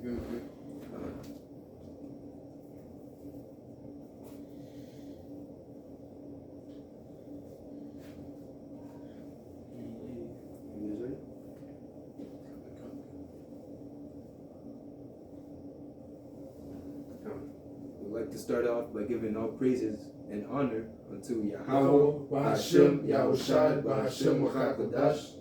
Good. We'd like to start off by giving all praises and honor unto YAHAWAH, Hashem, Yahawashi, Hashem, QADASH.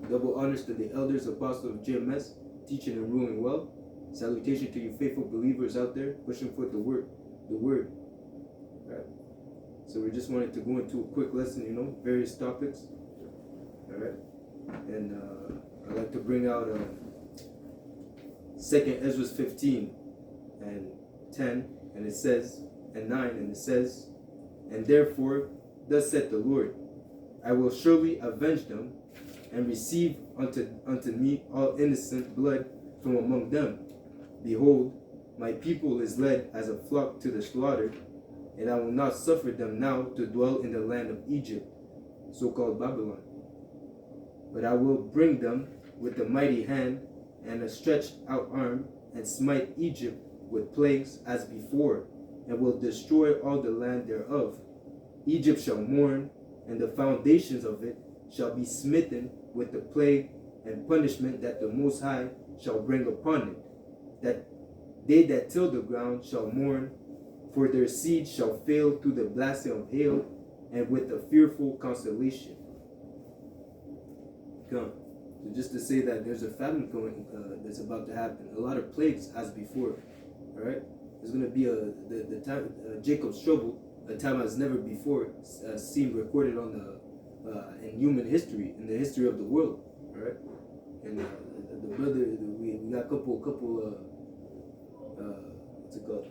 Double honors to the elders, apostles of GMS, teaching and ruling well. Salutation to you faithful believers out there, pushing forth the word. Right. So we just wanted to go into a quick lesson, various topics. All right. And I'd like to bring out 2nd Ezra 15 and 10, and it says, and 9, and it says, and therefore, thus saith the Lord, I will surely avenge them, and receive unto me all innocent blood from among them. Behold, my people is led as a flock to the slaughter, and I will not suffer them now to dwell in the land of Egypt, so-called Babylon. But I will bring them with a mighty hand and a stretched out arm, and smite Egypt with plagues as before, and will destroy all the land thereof. Egypt shall mourn, and the foundations of it shall be smitten with the plague and punishment that the Most High shall bring upon it. That they that till the ground shall mourn, for their seed shall fail through the blasting of hail, and with a fearful consolation. Come. So just to say that there's a famine going that's about to happen. A lot of plagues as before. All right. There's going to be the time Jacob's trouble, a time as never before seen recorded on the in human history, in the history of the world. All right. And the brother, we got a couple what's it called?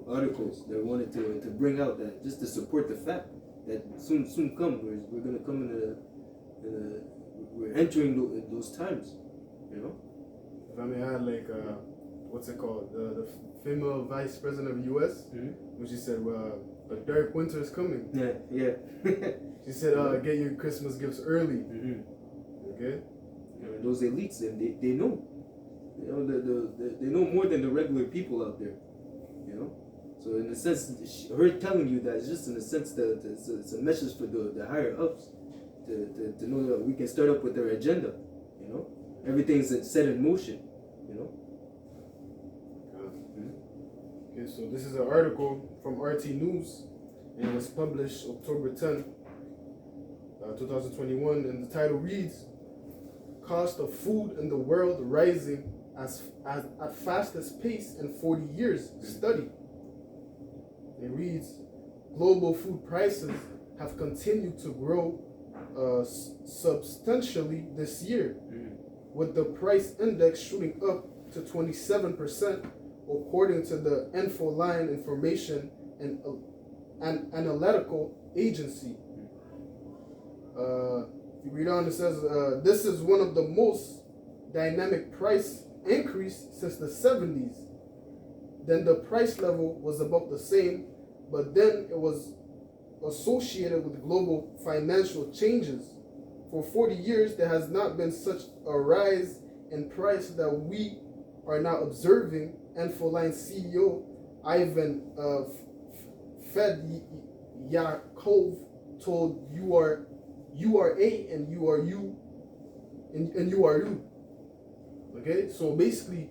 Articles that wanted to bring out that just to support the fact that soon come we're going to come we're entering those times, If I may add, like, what's it called? The female vice president of the U.S., when she said, a dark winter is coming. Yeah. She said, get your Christmas gifts early. Okay? Those elites, they know. They know more than the regular people out there. So in a sense, her telling you that is just in a sense that it's a message for the higher ups to know that we can start up with their agenda. Everything's set in motion. Okay, so this is an article from RT News, and it was published October 10, 2021, and the title reads, Cost of Food in the World Rising at Fastest Pace in 40 Years Study. It reads, global food prices have continued to grow substantially this year, with the price index shooting up to 27%, according to the Infoline Information and Analytical Agency. If you read on, it says, this is one of the most dynamic price increase since the 70s. Then the price level was about the same, but then it was associated with global financial changes. For 40 years, there has not been such a rise in price that we are now observing. Infoline CEO Ivan Fedyakov told URA and URU and URU. Okay, so basically,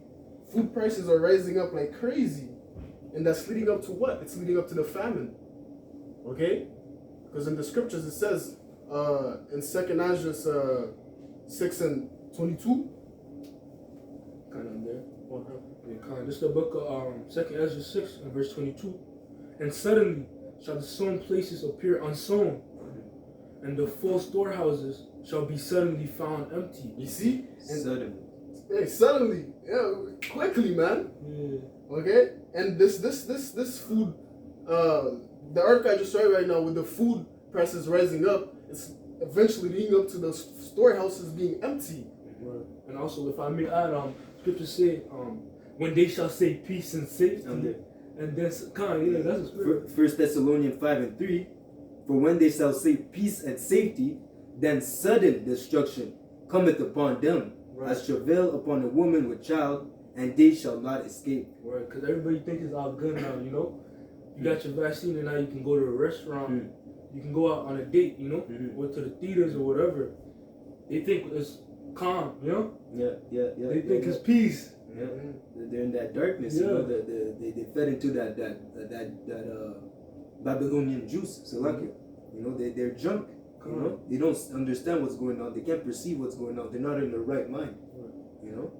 food prices are rising up like crazy, and that's leading up to what? It's leading up to the famine. Okay, because in the scriptures it says in 2nd Ezra 6 and 22. Kind of there. Okay. This is the book of 2nd Ezra 6 and verse 22. And suddenly shall the sown places appear unsown, and the full storehouses shall be suddenly found empty. You see? Suddenly. Hey, suddenly, quickly, man. Yeah. Okay, and this food, the article I just saw right now with the food prices rising up, it's eventually leading up to the storehouses being empty. Right. And also, if I may add, scripture say, when they shall say peace and safety, and that's kind of, that's a spirit. 1 Thessalonians 5 and 3, for when they shall say peace and safety, then sudden destruction cometh upon them, Right. as travail upon a woman with child, and they shall not escape. Right, because everybody thinks it's all good now, you know? You got your vaccine and now you can go to a restaurant. You can go out on a date, you know? Or to the theaters or whatever. They think it's calm, you know? They think it's peace. Yeah, they're in that darkness. You know, they fed into that Babylonian juice. So like, you know, they're junk. You know, they don't understand what's going on. They can't perceive what's going on. They're not in their right mind. You know.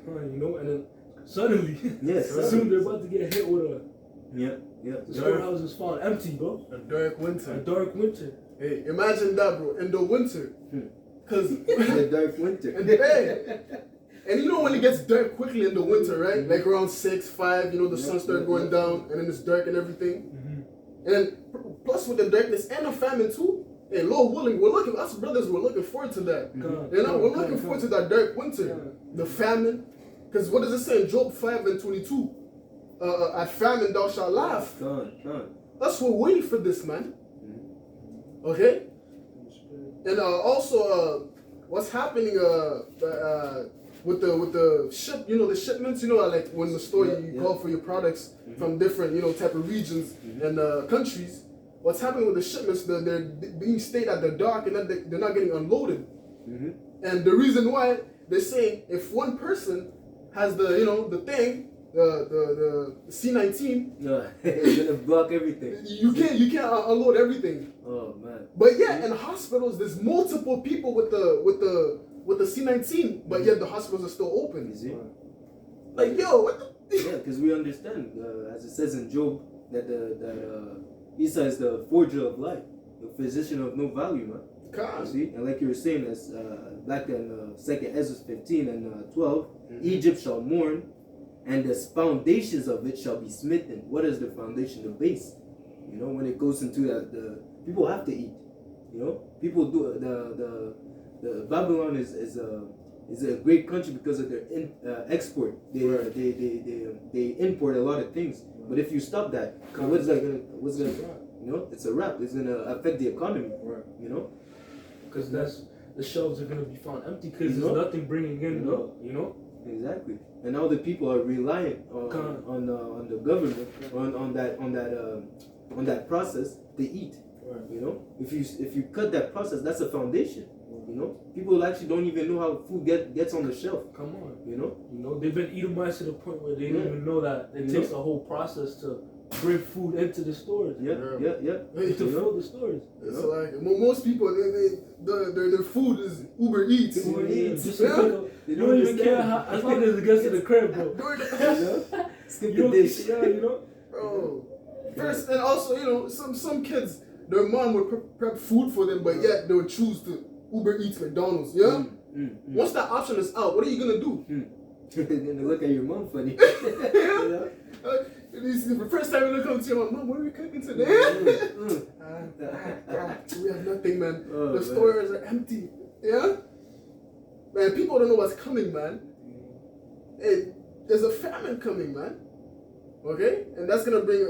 You know, and then suddenly, soon they're about to get hit with a. The storehouse is found empty, bro. A dark winter. A dark winter. Hey, imagine that, bro. In the winter, cause the dark winter. And you know when it gets dark quickly in the winter, right? Like around 6, 5, you know, the sun starts going down, and then it's dark and everything. And then plus with the darkness and the famine too. Hey, Lord willing, us brothers, we're looking forward to that. You know, we're looking forward to that dark winter, the famine. Because what does it say in Job 5:22? At famine thou shalt laugh. Us we're waiting for this, man. Okay? And also, what's happening with the ship, you know, the shipments, you know, like when the store you call for your products from different, you know, type of regions and countries. What's happening with the shipments? They're being stayed at the dock and they're not getting unloaded. And the reason why they're saying if one person has the, you know, the thing, the C-19, it's gonna block everything. You can't unload everything. Oh man! But yeah, in hospitals, there's multiple people with the C-19, but yet the hospitals are still open. You see? Like yo, what the? Yeah, because we understand, as it says in Job, that Isa is the forger of life, the physician of no value, man. You see? And like you were saying, as back in 2nd Ezra 15 and 12, Egypt shall mourn, and the foundations of it shall be smitten. What is the foundation? The base. You know, when it goes into that, the people have to eat. You know, people do. The Babylon is a great country because of their export. They import a lot of things. But if you stop that, what's gonna you know, it's a wrap. It's gonna affect the economy. You know, because the shelves are gonna be found empty because there's nothing bringing in. You know. Exactly. And now the people are reliant on the government on that process to eat. You know, if you cut that process, that's a foundation. You know, people actually don't even know how food gets on the shelf. Come on. You know, they've been Edomites to the point where they don't even know that it takes a whole process to bring food into the stores. To fill the stores. It's like most people, their food is Uber Eats. You don't even care as long as it gets to the crib, bro. Skip the dish. You know, bro. First, and also, you know, some kids, their mom would prep food for them, but yet they would choose to Uber Eats, McDonald's. Yeah. Once that option is out, what are you gonna do? They're gonna look at your mom funny. The first time you come to your mom, what are we cooking today? We have nothing, man. The stores are empty. Yeah? Man, people don't know what's coming, man. Hey, there's a famine coming, man. Okay? And that's gonna bring,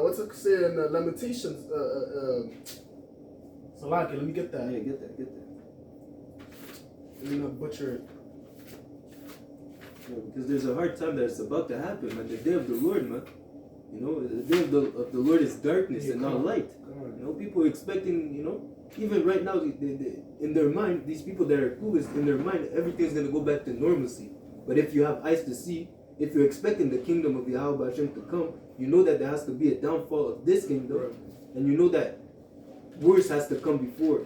what's it say in Lamentations? Salaki, let me get that. Yeah, get that. Let me not butcher it. Because there's a hard time that it's about to happen, man. The day of the Lord, man. You know, the day of the Lord is darkness and not light. You know, people are expecting, you know, even right now, they, in their mind, these people that are clueless, in their mind, everything's going to go back to normalcy. But if you have eyes to see, if you're expecting the kingdom of Yahawah to come, you know that there has to be a downfall of this kingdom. And you know that worse has to come before,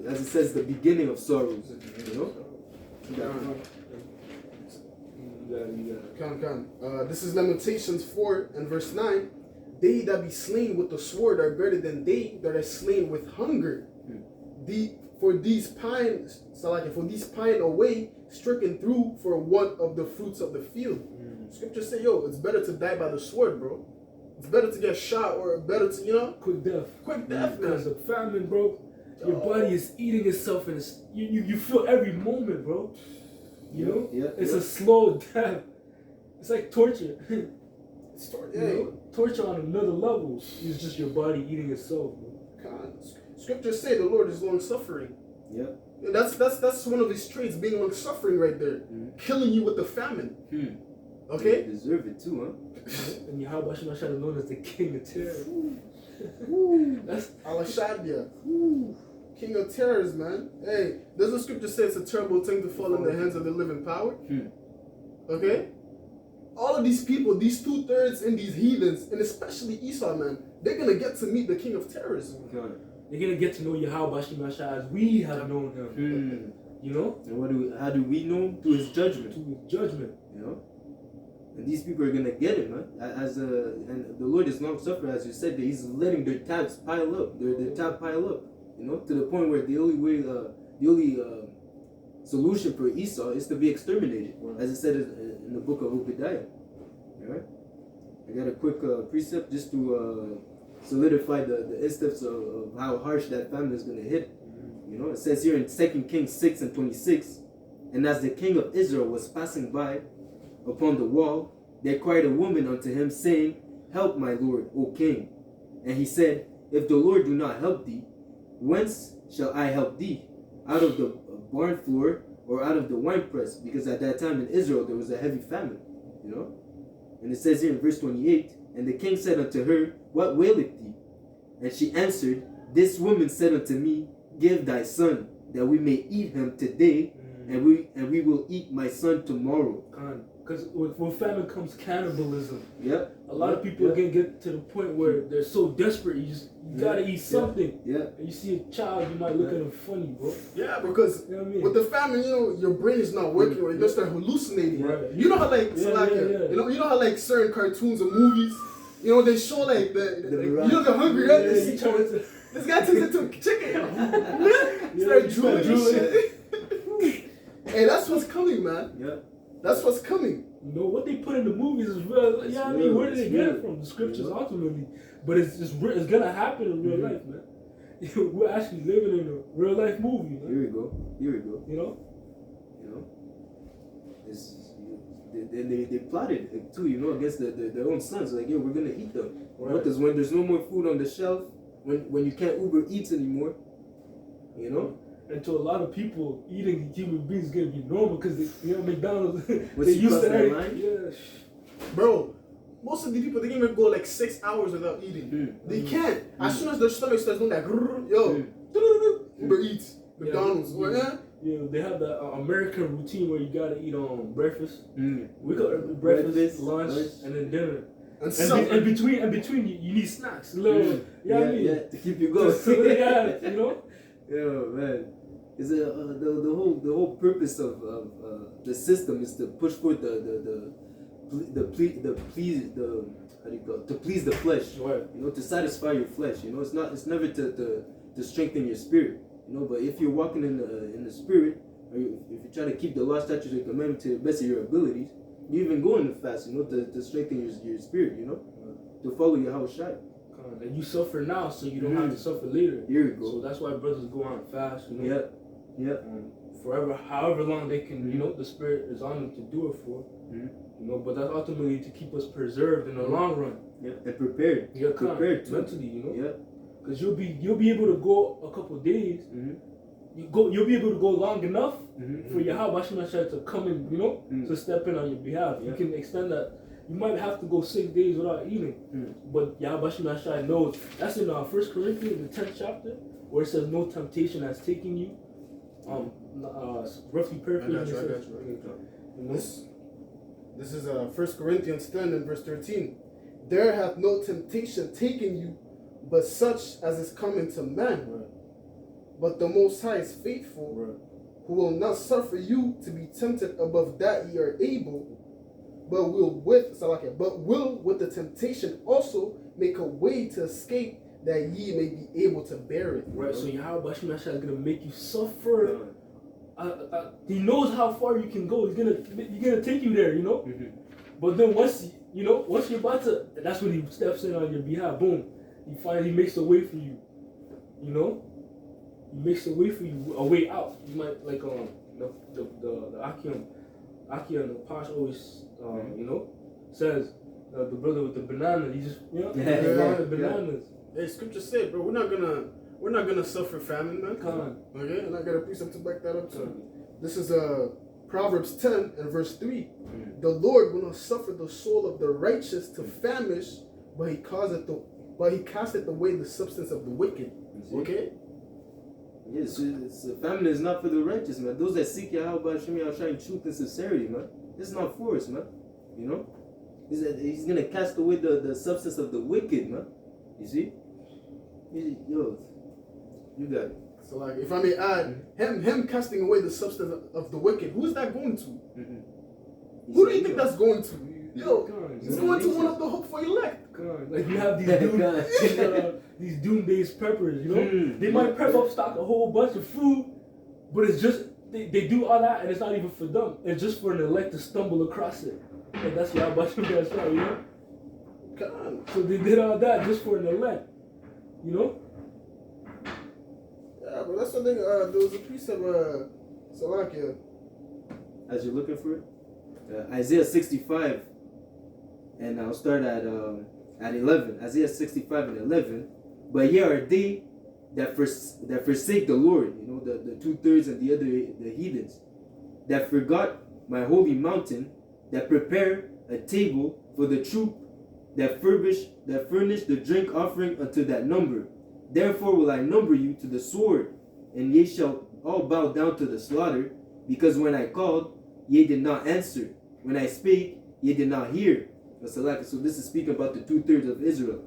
as it says, the beginning of sorrows. You know? This is Lamentations 4 and verse 9. They that be slain with the sword are better than they that are slain with hunger. For these pine away, stricken through for one of the fruits of the field. Scripture say, yo, it's better to die by the sword, bro. It's better to get shot or better to, you know, quick death. Quick death, man. Because of famine, bro. Your body is eating itself, and you feel every moment, bro. You know, it's a slow death. It's like torture. It's torture. You know? Torture on another level. It's just your body eating itself. Scriptures say the Lord is long suffering. That's one of his traits, being long suffering right there. Killing you with the famine. Okay? You deserve it too, huh? And Yahawashi is known as the king of terror. That's Al-Shadia. King of terrors, man. Hey, does the scripture say it's a terrible thing to fall in the hands of the living power? Okay? All of these people, these 2/3 and these heathens, and especially Esau, man, they're gonna get to meet the king of terrors. They're gonna get to know Yahawashi as we have known him. You know? And how do we know him? Through his judgment. Through his judgment. You know? And these people are gonna get it, man. And the Lord is long suffering, as you said, that He's letting their tabs pile up. Their tab pile up. You know, to the point where the only solution for Esau is to be exterminated, as it said in the book of Obadiah. Alright? I got a quick precept just to solidify the instance of how harsh that famine is going to hit. You know, it says here in 2 Kings 6:26, and as the king of Israel was passing by upon the wall, there cried a woman unto him, saying, Help, my lord, O king. And he said, If the Lord do not help thee, whence shall I help thee? Out of the barn floor or out of the winepress? Because at that time in Israel there was a heavy famine, you know. And it says here in verse 28, and the king said unto her, What waileth thee? And she answered, This woman said unto me, Give thy son, that we may eat him today, and we will eat my son tomorrow. Because with famine comes cannibalism. Yep. A lot of people can get to the point where they're so desperate, you gotta eat something. Yeah. And you see a child, you might look at him funny, bro. Yeah, because you know what I mean? with the famine, you know, your brain is not working, or you're gonna start hallucinating. Right. You know how you know how like certain cartoons or movies, you know, they show like you know they're hungry, right? This guy turns into a chicken. Start drooling and shit. Hey, that's what's coming, man. Yeah. That's what's coming. You know, what they put in the movies is real. Yeah, I mean, where did they get it from? The scriptures, ultimately. But it's gonna happen in real life, man. We're actually living in a real life movie, man. Here we go. You know? They plotted it too, you know, against their own sons. Like, we're gonna eat them. Right. Because when there's no more food on the shelf, when you can't Uber Eats anymore, you know. And to a lot of people, eating human beings is gonna be normal because McDonald's What's they used to line? Yeah. Bro, most of the people, they can even go like 6 hours without eating. They can't. As soon as their stomach starts doing that, Uber Eats, McDonald's. Yeah, they have the American routine where you gotta eat breakfast. We got breakfast, lunch, and then dinner. And between you need snacks. Little, to keep you going. You know. Yo, man, is the whole purpose of the system is to push forth to please the flesh, right? You know, to satisfy your flesh. You know, it's never to strengthen your spirit. You know, but if you're walking in the spirit, or if you try to keep the law, statutes, and commandments to the best of your abilities, you even go in the fast. You know, to strengthen your spirit. You know, to follow Yahawashi. And you suffer now, so you don't have to suffer later. Here we go. So that's why brothers go on fast. You know? Yeah. Forever, however long they can, you know, the spirit is on them to do it for. You know, but that's ultimately to keep us preserved in the long run. Yeah, and prepared. Yeah, prepared mentally, you know. Yeah. Because you'll be able to go a couple of days. You'll be able to go long enough for Yahawashi to come in, you know, to step in on your behalf. You can extend that. You might have to go 6 days without eating. But Yahawashi knows. That's in 1 Corinthians, the 10th chapter, where it says, No temptation has taken you. Roughly paraphrasing. This is 1 Corinthians 10 and verse 13. There hath no temptation taken you, but such as is common to man. Right. But the Most High is faithful, who will not suffer you to be tempted above that ye are able, but will with the temptation also make a way to escape, that ye may be able to bear it. Right. So Yahawashi is gonna make you suffer. He knows how far you can go. He's gonna take you there. You know. But then once you're about to, that's when he steps in on your behalf. Boom. He makes a way for you. You know. He makes a way for you, a way out. You might like the Akia and the Posh always says the brother with the banana. He just the bananas. Hey, scripture said, bro, we're we're not gonna suffer famine, man. Con. Okay, and I got a precept to back that up too. This is Proverbs 10 and verse 3. The Lord will not suffer the soul of the righteous to famish, but he casteth away the substance of the wicked. Okay? Yes, famine is not for the righteous, man. Those that seek Yahawah Hashem Yahushai in truth and sincerity, man. It's not for us, man. You know? He's gonna cast away the substance of the wicked, man. You see? Yo, you got it. So like, if I may add, him casting away the substance of the wicked, who's that going to? Who do you think that's going to? Yo, it's going to one of the hopeful elect. Like you have these doomsday preppers, you know? They might prep up stock a whole bunch of food, but it's just they do all that and it's not even for them. It's just for an elect to stumble across it. And that's Yahawah, you know? So they did all that just for an elect, you know? Yeah, but that's the thing. There was a piece of Salakia. As you're looking for it, Isaiah 65, and I'll start at 11. Isaiah 65 and 11. But here are they that forsake the Lord, you know, the 2/3 and the heathens, that forgot my holy mountain, that prepare a table for the troop, that furnish the drink offering unto that number. Therefore will I number you to the sword, and ye shall all bow down to the slaughter, because when I called, ye did not answer. When I spake, ye did not hear. So this is speaking about the 2/3 of Israel.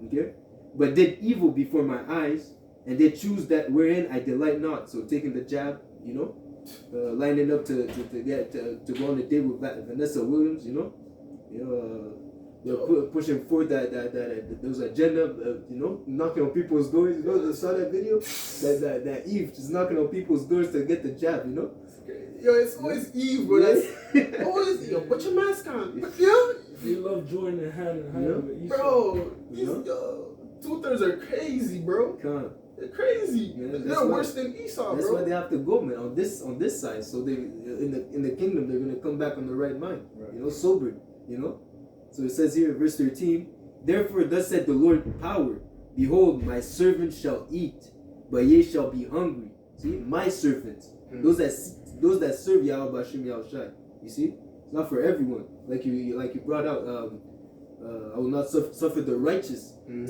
Okay? But did evil before my eyes, and did choose that wherein I delight not. So taking the jab, you know, lining up to go on the date with Vanessa Williams, you know, they're pushing forth that those agenda, you know, knocking on people's doors. You know, saw that video, that Eve just knocking on people's doors to get the jab, you know. Yo, it's always Eve, bro. That's always, yo, put your mask on. Yo, they love joining hand in hand with Esau. Bro, yo, 2/3 are crazy, bro. They're crazy. Yeah, they're worse than Esau, that's bro. why they have to go, man, on this side. So they in the kingdom they're gonna come back on the right mind, right. You know, sober, you know. So it says here, verse 13, therefore thus said the Lord power, behold, my servant shall eat, but ye shall be hungry. See, my servants, those that serve Yahawah Hashem Yahushai. You see, it's not for everyone. Like you brought out, I will not suffer the righteous to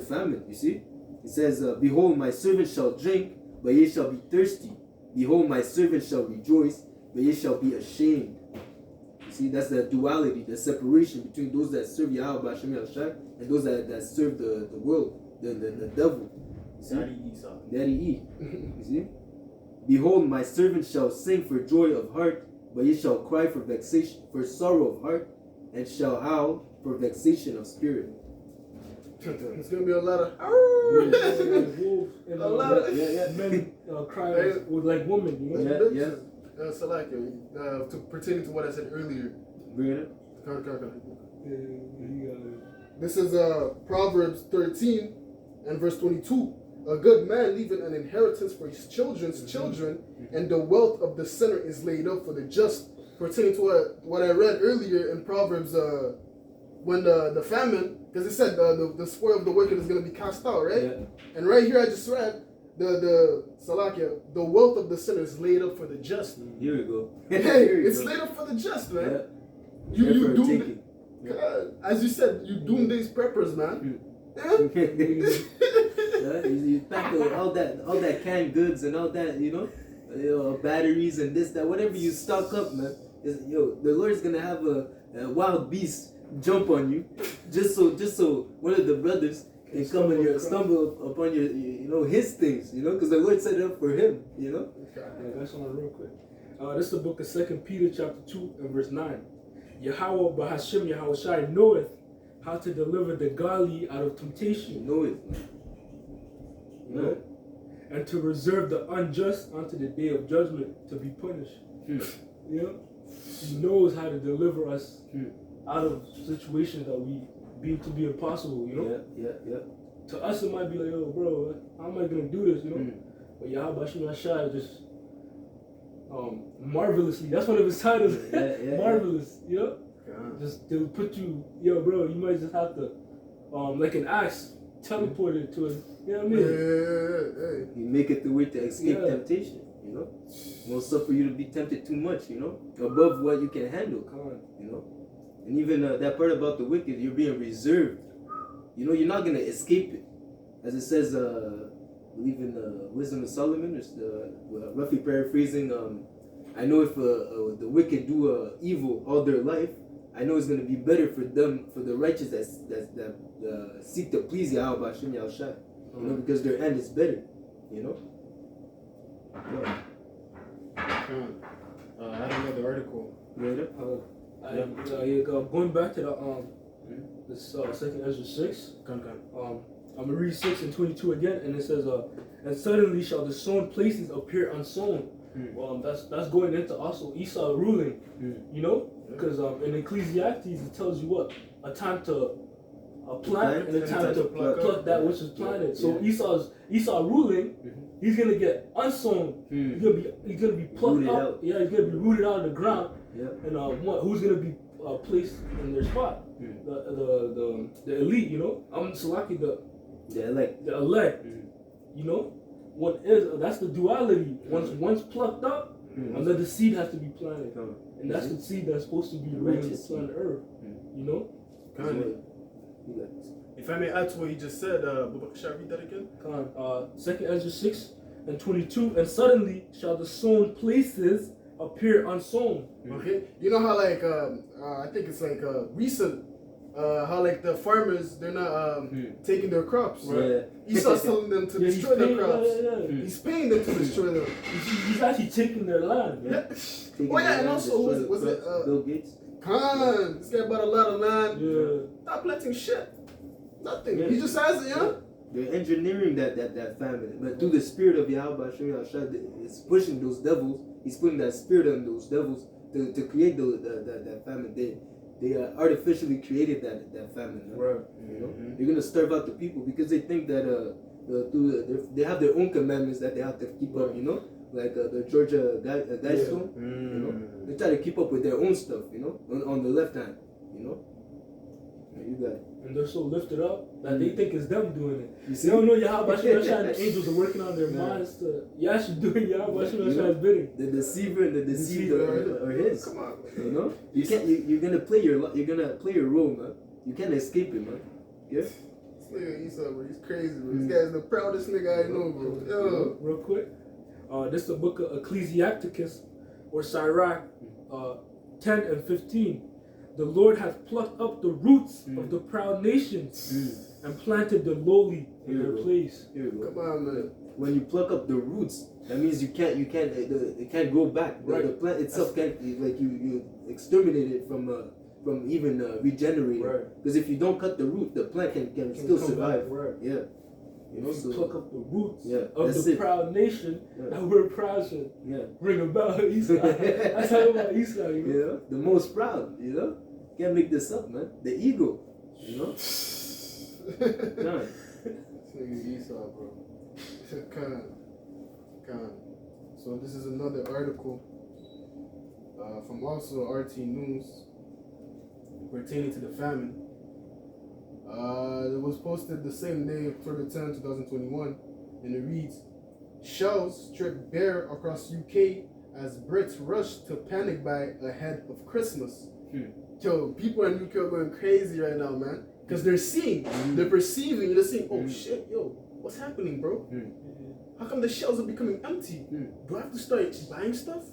famine. You see, it says, behold, my servant shall drink, but ye shall be thirsty. Behold, my servant shall rejoice, but ye shall be ashamed. You see, that's the duality, the separation between those that serve Yahawah Hashem Yahushai and those that serve the world, the devil. Daddy E. You see? Behold, my servant shall sing for joy of heart, but ye shall cry for vexation, for sorrow of heart, and shall howl for vexation of spirit. It's gonna be a lot of wolves and a lot of men crying with like women, you know? So like to pertaining to what I said earlier. Bring it This is Proverbs 13 and verse 22. A good man leaveth an inheritance for his children's children, and the wealth of the sinner is laid up for the just. Pertaining to what I read earlier in Proverbs, when the famine, because it said the spoil of the wicked is going to be cast out, right? Yeah. And right here I just read the the wealth of the sinner is laid up for the just. Here we go. It's laid up for the just, man. Yeah. You doom, as you said, you doomsday preppers, man. You pack all that canned goods and all that, you know, batteries and this, that, whatever you stock up, man. The Lord's gonna have a wild beast jump on you, just so one of the brothers can come and stumble upon your, you know, his things, you know, because the Lord set it up for him, you know. That's on real quick. This is the book of 2 Peter chapter 2 and verse 9. Yahawah Hashem Yahushai knoweth how to deliver the godly out of temptation. Know it. No. And to reserve the unjust unto the day of judgment to be punished. You know? He knows how to deliver us out of situations that we deem to be impossible, you know? Yeah. To us it might be like, yo, bro, how am I gonna do this, you know? But Yahawah Shai just marvelously, that's one of his titles. Marvelous, you know? Just to put you, yo, bro, you might just have to like an axe, teleported to it. You know what I Yeah, mean? You make it the way to escape Yeah. temptation, you know? Won't suffer you to be tempted too much, you know? Above what you can handle, you know? And even that part about the wicked, you're being reserved. You know, you're not going to escape it. As it says, I believe in the Wisdom of Solomon, it's roughly paraphrasing, I know if the wicked do evil all their life, I know it's going to be better for them, for the righteous that seek to please YAHAWASHI, you know, because their end is better, you know? Yeah. I had another article. Going back to the this second Ezra 6. I'm gonna read 6 and 22 again, and it says, and suddenly shall the sown places appear unsown. That's going into also Esau ruling, you know, because in Ecclesiastes it tells you what, a time to plant and a time to pluck that which is planted. So Esau ruling, he's gonna get unsown. He's gonna be plucked up. Yeah, he's gonna be rooted out of the ground. And who's gonna be placed in their spot? The elite, you know. Salaki, the elect. You know, that's the duality. Once plucked up, another seed has to be planted, and that's the seed that's supposed to be ruling the planet Earth. You know. If I may add to what you just said, should I read that again? Second Ezra 6 and 22, and suddenly shall the sown places appear unsown. Okay, you know how like I think it's like recent, how like the farmers, they're not taking their crops. Right? Esau's telling them to destroy their crops. He's paying them to destroy them. He's actually taking their land. Oh yeah, and also was it Bill Gates? Khan? This guy bought a lot of land. Not planting shit. Nothing. He just has it, yeah. They're engineering that famine, but through the spirit of YAHAWASHI, it's pushing those devils. He's putting that spirit on those devils to create that famine. They artificially created that famine. Right. You know, you're gonna starve out the people because they think that they have their own commandments that they have to keep up. You know, like the Georgia Guidestone. You know, they try to keep up with their own stuff. You know, on the left hand. You know, you got it. And they're so lifted up that they think it's them doing it. You see? They don't know YAHAWASHI and the angels are working on their minds to Yashi doing YAHAWASHI's bidding. The deceiver and the deceived are his. Come on, you know? You can't. You're gonna play your role, man. You can't escape it, man. Yes. This nigga Esau, bro, he's crazy, bro. This guy's the proudest nigga I know, bro. Yo. Real quick, this is the book of Ecclesiasticus or Sirach, 10 and 15. The Lord hath plucked up the roots of the proud nations and planted the lowly in their place. Come on, man. When you pluck up the roots, that means it can't grow back. The plant itself can't, like you exterminate it from even regenerating. Because if you don't cut the root, the plant can still survive. Yeah. You know, so pluck up the roots of the proud nation that we're proud to bring about Esau. That's how about Esau, you know? Yeah, the most proud, you know? Can't make this up, man. The ego, you know? This nigga Esau, bro. Khan. So this is another article from also RT News pertaining to the famine. It was posted the same day, October 10, 2021, and it reads, Shells strip bare across UK as Brits rush to panic buy ahead of Christmas. Yo, people in UK are going crazy right now, man. Because they're seeing, they're perceiving, they're saying, oh shit, yo, what's happening, bro? How come the shelves are becoming empty? Do I have to start buying stuff?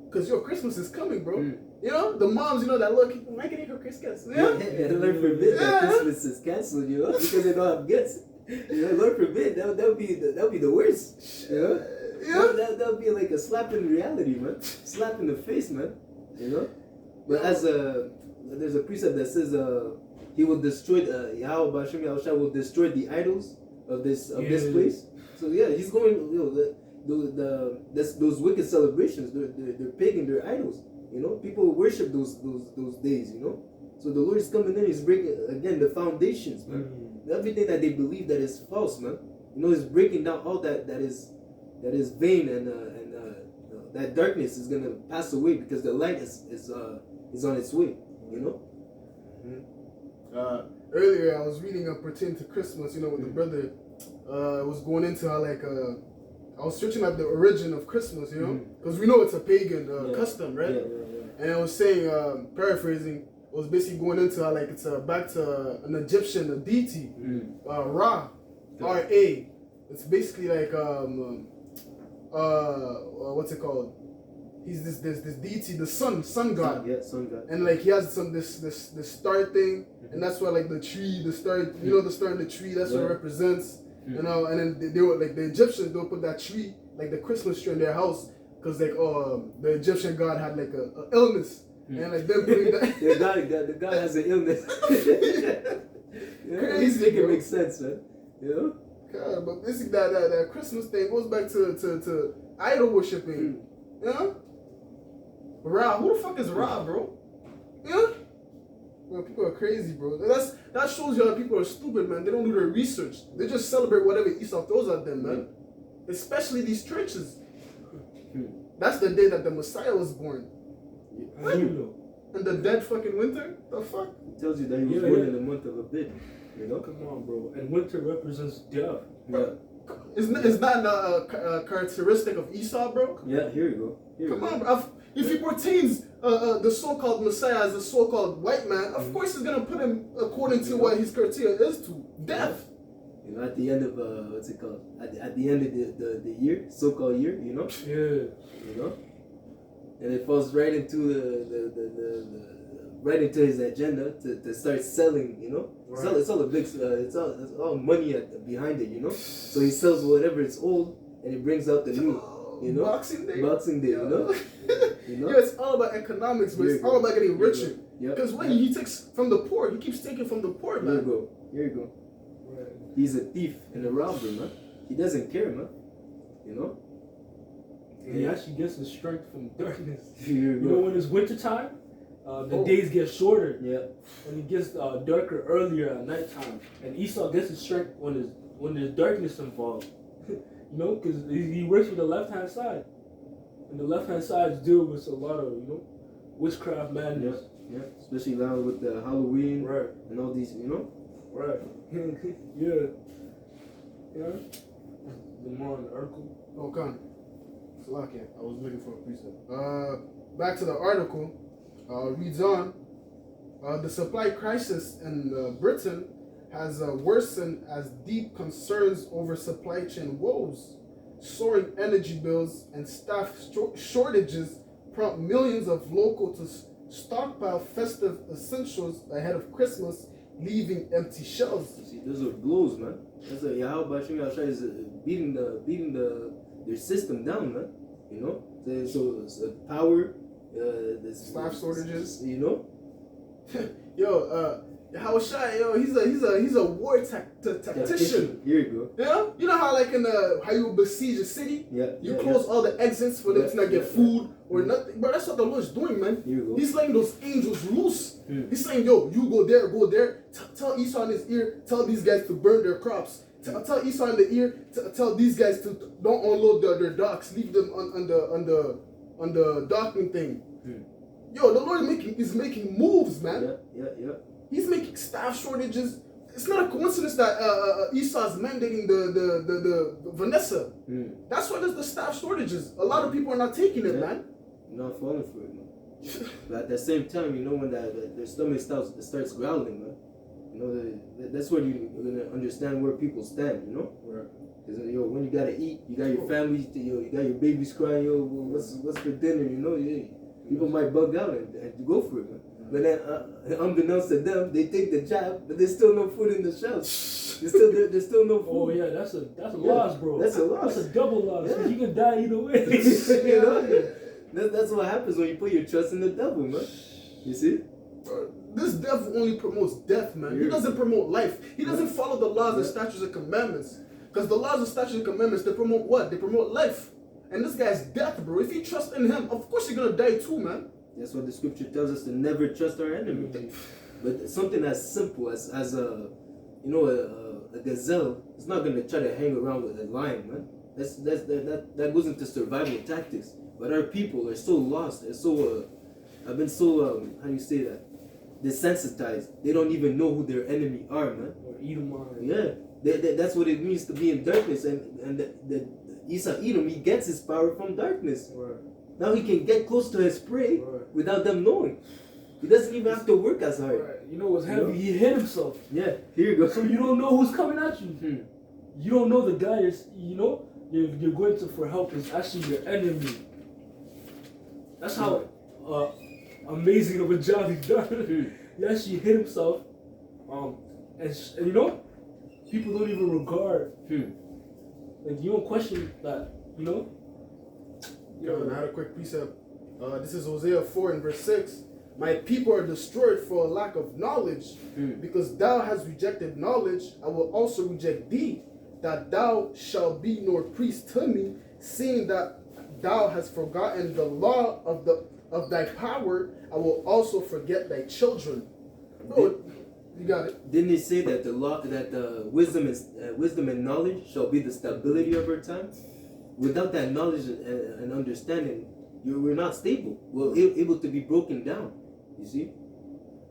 Because yo, Christmas is coming, bro. You know, the moms, you know, that look, am I getting her Christmas? Yeah? Lord forbid that Christmas is cancelled, you know, because they don't have gifts. You know, Lord forbid, that would be the worst. You know? That would be like a slap in reality, man. Slap in the face, man. You know? But there's a precept that says he will destroy YAHAWASHI will destroy the idols of this place. So yeah, he's going. You know, those wicked celebrations. They're pagan. They're idols. You know, people worship those days. You know, so the Lord is coming in. He's breaking again the foundations, man. Everything that they believe that is false, man. You know, he's breaking down all that is vain and that darkness is gonna pass away because the light is on its way. You know. earlier I was reading pertaining to Christmas, you know, with the brother was going into how like I was searching at the origin of Christmas, you know, because we know it's a pagan custom, right? And I was saying, paraphrasing, it was basically going into how like it's back to an Egyptian, a deity, Ra, R-A. It's basically like what's it called? He's this deity, the sun god. Yeah, sun god. And like he has this star thing, and that's why like the tree, the star, you know, the star in the tree, that's what it represents. You know, and then they were like the Egyptians, they'll put that tree, like the Christmas tree in their house, because like the Egyptian god had like a illness. And like them putting that the god has an illness. Crazy, it makes sense, man. You know? God, but basically that Christmas thing goes back to idol worshipping. You know? Ra, who the fuck is Ra, bro? Yeah? Well, people are crazy, bro. That shows you how people are stupid, man. They don't do their research. They just celebrate whatever Esau throws at them, man. Especially these churches. That's the day that the Messiah was born. How you know? In the dead fucking winter? The fuck? It tells you that he was born in the month of Abib. You know? Come on, bro. And winter represents death. Yeah. Is that a characteristic of Esau, bro? Yeah, here you go. Come on, bro. If he pertains the so-called Messiah as a so-called white man, of course he's gonna put him according to what his criteria is to death. You know, at the end of what's it called? At the end of the year, so-called year, you know? Yeah. You know? And it falls right into right into his agenda to start selling, you know? Right. It's all a big it's all money behind it, you know? So he sells whatever it's old and he brings out the new. You know? Boxing Day, you know? You know? Yeah, it's all about economics, but it's all about getting richer. Yep. Because when he takes from the poor, he keeps taking from the poor, man. Here you go. Right. He's a thief and a robber, man. He doesn't care, man. You know? And he actually gets his strength from darkness. Here You know, when it's wintertime, the days get shorter. Yeah. And it gets darker earlier at nighttime. And Esau gets his strength when there's darkness involved. You know, because he works with the left-hand side. And the left-hand side deal with a lot of, you know, witchcraft madness. Yeah. Especially now with the Halloween and all these, you know? Right. Yeah. Yeah. The more on the article. Oh, God. Salakia. I was looking for a precept. Back to the article. Reads on. The supply crisis in Britain has worsened as deep concerns over supply chain woes, soaring energy bills, and staff shortages prompt millions of locals to stockpile festive essentials ahead of Christmas, leaving empty shelves. You see, those are blows, man. That's like YAHAWASHI is beating their system down, man. You know? So power, the Staff shortages. You know? Yo, YAHAWASHI, he's a war tactician. Here you Yeah, you know how like in how you besiege a city, go. you close all the exits for them to not get food or nothing. But that's what the Lord's doing, man. Here you go. He's letting those angels loose. He's saying, yo, you go there, go there. Tell Esau in his ear, tell these guys to burn their crops. Tell Esau in the ear, tell these guys to don't unload their docks, leave them on the docking thing. Yo, the Lord is making moves, man. Yeah. He's making staff shortages. It's not a coincidence that Esau's mandating the Vanessa. That's why there's the staff shortages. A lot of people are not taking it, man. You're not falling for it, man. But at the same time, you know, when their stomach starts growling, man. You know, that's when you're gonna understand where people stand. You know, because when you gotta eat, you got your family, you got your babies crying. What's for dinner? You know, people might bug out and go for it, man. But then, unbeknownst to them, they take the job, but there's still no food in the shelves. There's still no food. Oh yeah, that's a loss, bro. That's a loss. That's a double loss. Yeah. You can die either way. You know, that's what happens when you put your trust in the devil, man. You see? This devil only promotes death, man. He doesn't promote life. He doesn't follow the laws and statutes and commandments. Because the laws and statutes and commandments, they promote what? They promote life. And this guy's death, bro. If you trust in him, of course you're gonna die too, man. That's what the scripture tells us, to never trust our enemy. But something as simple as a gazelle is not gonna try to hang around with a lion, man. That goes into survival tactics. But our people are so lost. They're so I've been so how do you say that? desensitized. They don't even know who their enemy are, man. Or Edomite. Yeah, that's what it means to be in darkness. And the Esau Edom, he gets his power from darkness. Right. Now he can get close to his prey Right. without them knowing. He doesn't even have to work as hard. Right. You know what's heavy? He hit himself. Yeah, here you go. So you don't know who's coming at you. You don't know the guy you're going to for help is actually your enemy. That's how amazing of a job he's done. He actually hit himself. And you know, people don't even regard. Like, you don't question that, you know? Yo, and I had a quick precept. This is Hosea 4 and verse 6. My people are destroyed for a lack of knowledge. Because thou hast rejected knowledge, I will also reject thee, that thou shalt be nor priest to me, seeing that thou hast forgotten the law of thy power, I will also forget thy children. Oh, you got it. Didn't he say that wisdom and knowledge shall be the stability of our time? Without that knowledge and understanding, we're not stable. We're able to be broken down. You see?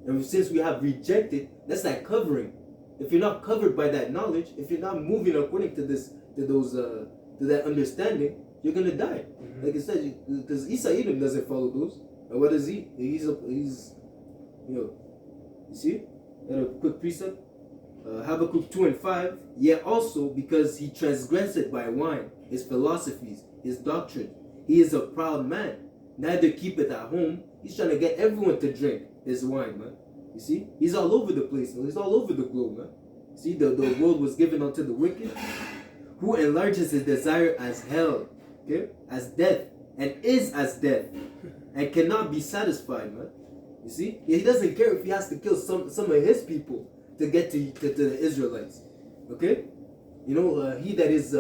And since we have rejected, that's that covering. If you're not covered by that knowledge, if you're not moving according to that understanding, you're gonna die. Like it says, because Esau Edom doesn't follow those. And what is he? He's you see? And a quick precept. Habakkuk 2 and 5. Yet also because he transgressed by wine, his philosophies, his doctrine. He is a proud man, neither keepeth at home. He's trying to get everyone to drink his wine, man. You see? He's all over the place, man. He's all over the globe, man. See, the world was given unto the wicked, who enlarges his desire as hell, okay? As death, and is as death, and cannot be satisfied, man. You see? He doesn't care if he has to kill some of his people to get to the Israelites. Okay? You know, he that is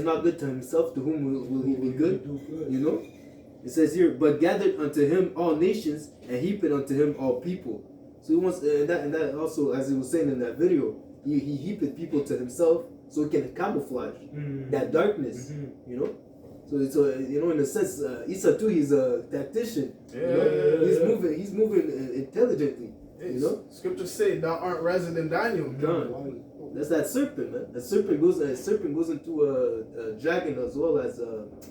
not good to himself, to whom will he be good? You know? It says here, but gathered unto him all nations, and heaped unto him all people. So he wants, and that also, as he was saying in that video, he heaped people to himself so he can camouflage that darkness. You know? So you know, in a sense, Esau too, he's a tactician. You know? He's moving intelligently. You know? Scriptures say thou art rather than Daniel. God. That's that serpent, man. A serpent goes into a dragon as well as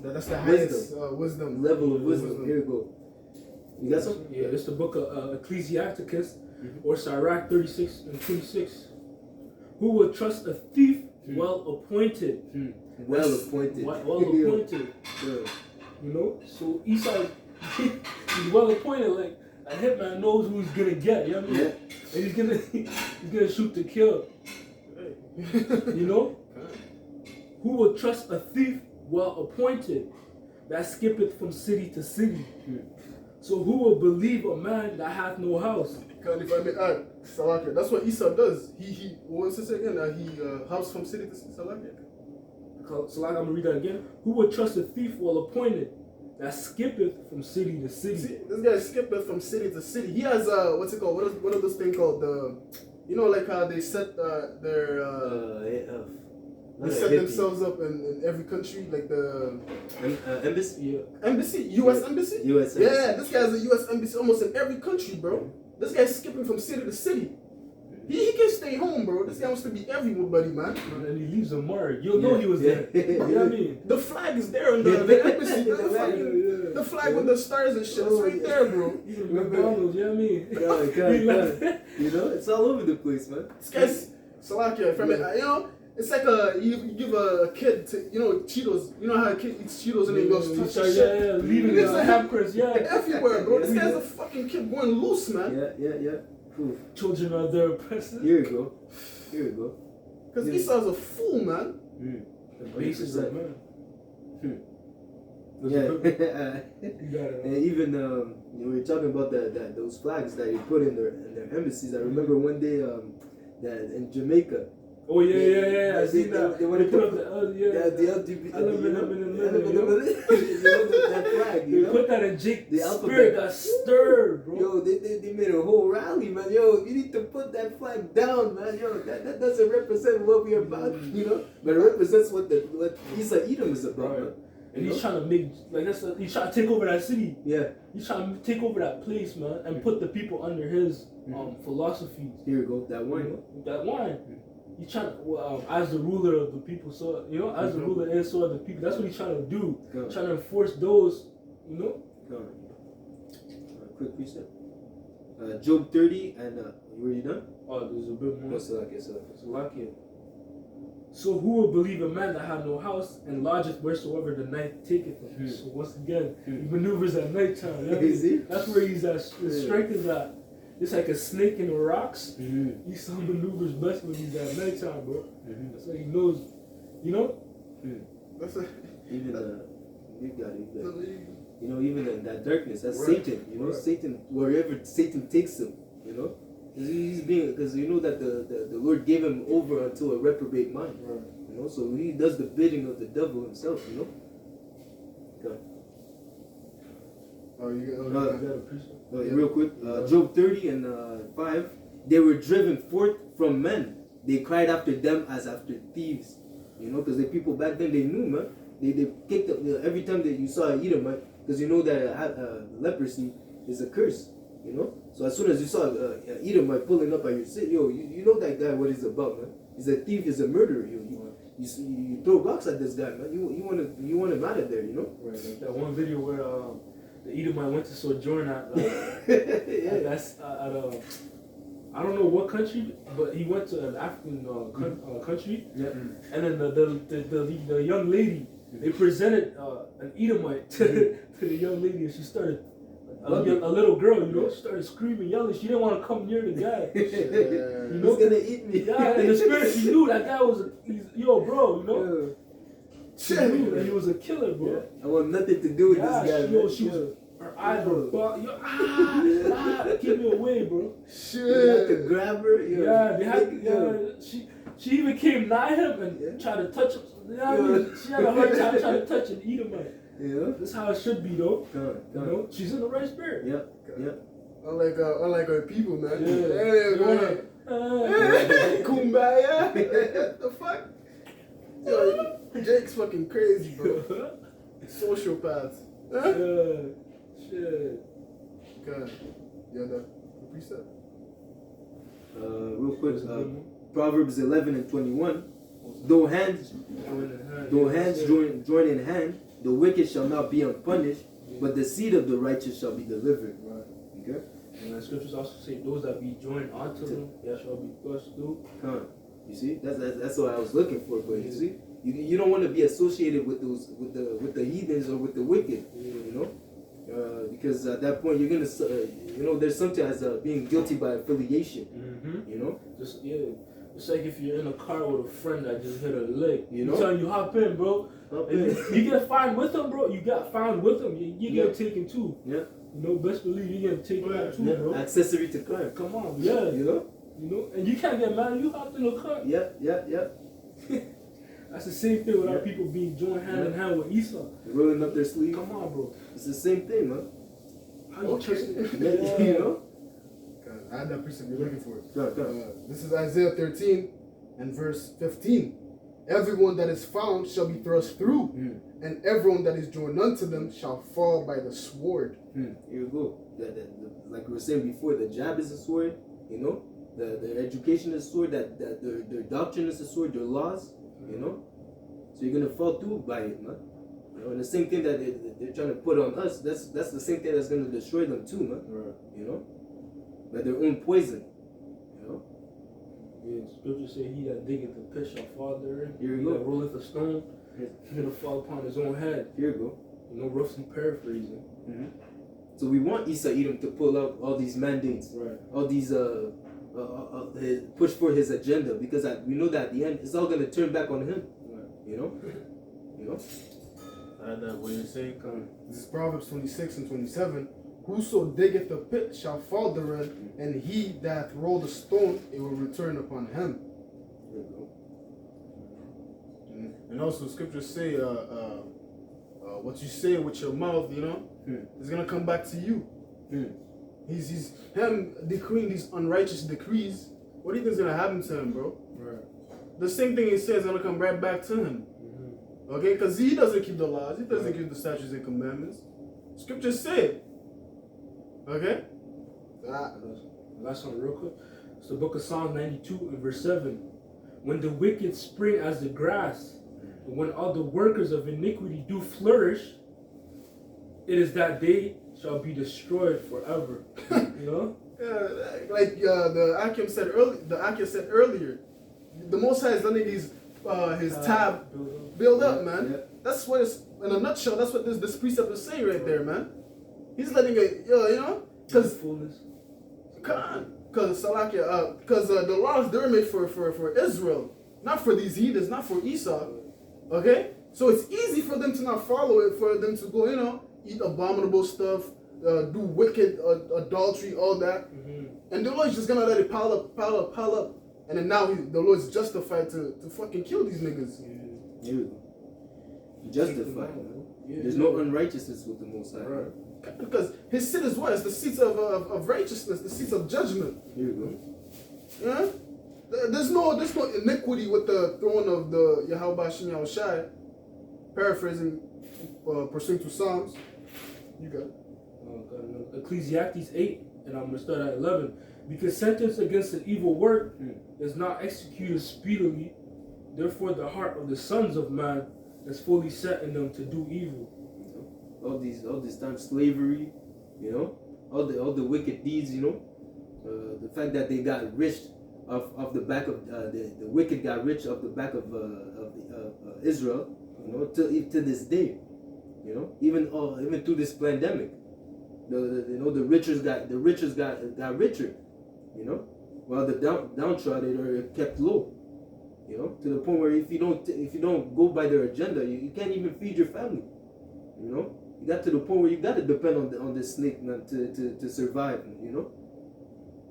that's the highest wisdom level of wisdom. Here you go. You got some? Yeah, it's the book of Ecclesiasticus or Sirach 36 and 26. Who will trust a thief well appointed? Well appointed. Well appointed. Yeah. You know? So Esau, he's well appointed. Like, a hitman knows who he's gonna get. You know what I mean? Yeah. And he's gonna shoot to kill. You know? Who will trust a thief well appointed that skippeth from city to city? So who will believe a man that hath no house? If I may add, Salakia, that's what Esau does. He what's this again? He hops from city to city. Salakia. So like, I'm gonna read that again. Who would trust a thief well appointed that skippeth from city to city? See, this guy skippeth from city to city. He has what's it called? What is this thing called? You know, like how they set they set themselves up in every country, like the embassy. Embassy, U.S. embassy. U.S. embassy. Yeah, this guy has a U.S. embassy almost in every country, bro. This guy's skipping from city to city. He can stay home, bro. This guy wants to be everybody, man. And he leaves a mark. You'll know he was there. You know what I mean? The flag is there on the embassy. The flag with the stars and shit. It's right there, bro. Even McDonald's, you know what I mean? God. You know, it's all over the place, man. This guy's Salakia, from it, you know, it's like you give a kid to, you know, Cheetos. You know how a kid eats Cheetos and then goes touch shit? Leaving the hamper's, everywhere, bro. This guy's a fucking kid going loose, man. Yeah. Ooh. Children are their oppressors. Here you go. Because Esau's a fool, man. The basis of man. And even we were talking about those flags that you put in their embassies. I remember one day that in Jamaica. Oh yeah. I seen that. They want to put up the LGBT. That flag. They put that in Jake. The spirit got stirred, bro. Yo, they made a whole rally, man. Yo, you need to put that flag down, man. Yo, that doesn't represent what we're about, you know. But it represents what Esau Edom is about, man. And he's trying to make, like, he's trying to take over that city. Yeah. He's trying to take over that place, man, and put the people under his philosophies. Here we go. That wine. That wine. He's trying to, as the ruler of the people, so, as the ruler and so of the people. That's what he's trying to do. Trying to enforce those, Quick reset. Job 30 and were you done? Oh, there's a bit more. So like it. So who will believe a man that had no house and lodgeth wheresoever the night taketh him? So once again, he maneuvers at nighttime. That's where he's at. His strength is at. It's like a snake in the rocks. He still maneuvers best when he's at nighttime, bro. That's why he knows. That's a, even you got it. Even in that darkness, that's Satan. Satan, wherever Satan takes him, he's being, because that the Lord gave him over unto a reprobate mind. So he does the bidding of the devil himself. Okay. Oh, you got a piece. Real quick, Job 30 and 5. They were driven forth from men. They cried after them as after thieves. Because the people back then, they knew, man. They kicked up every time that you saw an Edomite, because that leprosy is a curse. So as soon as you saw an Edomite pulling up at your city, you know that guy what he's about, man. He's a thief, he's a murderer. You throw rocks at this guy, man. You want him out of there, Right, like that one video where the Edomite went to sojourn at I don't know what country, but he went to an African country. Yeah. And then the young lady, they presented an Edomite to the young lady, and she started. A little girl, she started screaming, yelling. She didn't want to come near the guy. He's gonna eat me. Yeah, in the spirit, she knew that guy was, bro, She knew that he was a killer, bro. Yeah. I want nothing to do with this guy. She was, her eyes were, keep me away, bro. Shit. They had to grab her. They had. She even came nigh him and tried to touch him. She had a hard time trying to touch an Edomite. That's how it should be, though. She's in the right spirit. Unlike our people, man. Hey, kumbaya. What the fuck? Yo, Jake's fucking crazy, bro. Sociopaths. Shit. God. The precept. Real quick, Proverbs 11 and 21. Though hands join in hand, the wicked shall not be unpunished, but the seed of the righteous shall be delivered. Right. Okay. And the scriptures also say, those that be joined unto them, they shall be thrust through. You see, that's what I was looking for. But you see, you don't want to be associated with those with the heathens or with the wicked. Because at that point you're gonna there's something as being guilty by affiliation. It's like if you're in a car with a friend that just hit a leg. Telling you hop in, bro. You get fined with them, bro. You got found with them. You get taken too. Yeah. Best believe you get taken out too, bro. Accessory to crime. Come on, and you can't get mad. You hopped in the car. Yeah. That's the same thing with our people being joined hand in hand with Esau. Rolling up their sleeve. Come on, bro. It's the same thing, man. How you trust it? I had that precept you're looking for. This is Isaiah 13 and verse 15. Everyone that is found shall be thrust through, and everyone that is joined unto them shall fall by the sword. Here you go. Like we were saying before, the jab is a sword, the education is a sword, that their doctrine is a sword, their laws, So you're gonna fall through by it, man. And the same thing that they're trying to put on us, that's the same thing that's gonna destroy them too, man. Right. By their own poison. Yeah, scripture say he that diggeth the pit shall fall therein. Here you he go. That rolleth a stone, he's gonna fall upon his own head. Here you go. Roughly paraphrasing. So we want Esau Edom to pull out all these mandates, right? All these push for his agenda, because we know that at the end it's all gonna turn back on him. Right. What you're saying, this is Proverbs 26 and 27. Whoso diggeth the pit shall fall therein, and he that rolled a stone, it will return upon him. And also, scriptures say, what you say with your mouth, is gonna come back to you. He's him decreeing these unrighteous decrees. What do you think is gonna happen to him, bro? Right. The same thing he says is gonna come right back to him. Okay, because he doesn't keep the laws, he doesn't keep the statutes and commandments. Scriptures say it. Okay? Last one, real quick. It's the book of Psalms 92 and verse 7. When the wicked spring as the grass, and when all the workers of iniquity do flourish, it is that they shall be destroyed forever. You know? Yeah, like the Akim said earlier, the Most High is letting his tab build up, man. Yeah. That's what it's, in a nutshell, that's what this precept is saying right there, man. He's letting it, you know, because the laws, they're made for Israel, not for these heathens, not for Esau. Okay, so it's easy for them to not follow it, for them to go, you know, eat abominable stuff, do wicked adultery, all that, and the Lord's just gonna let it pile up, and then now the Lord's justified to fucking kill these niggas. Yeah. Justified. Yeah. There's no unrighteousness with the Most High. Right. Because his seat is what? It's the seats of righteousness, the seats of judgment. Here you go. Yeah? There's no iniquity with the throne of the YAHAWASHI YAHAWASHI. Paraphrasing, pursuant to Psalms. You got it. Ecclesiastes 8, and I'm going to start at 11. Because sentence against an evil work is not executed speedily, therefore the heart of the sons of man is fully set in them to do evil. All this time slavery, you know, all the wicked deeds, you know, the fact that they got rich off the back of the wicked got rich off the back of Israel, you know, to this day, you know, even through this pandemic, the richers got richer, you know, while the downtrodden are kept low, you know, to the point where if you don't go by their agenda, you can't even feed your family, you know. You got to the point where you got to depend on this snake, man, to survive, you know.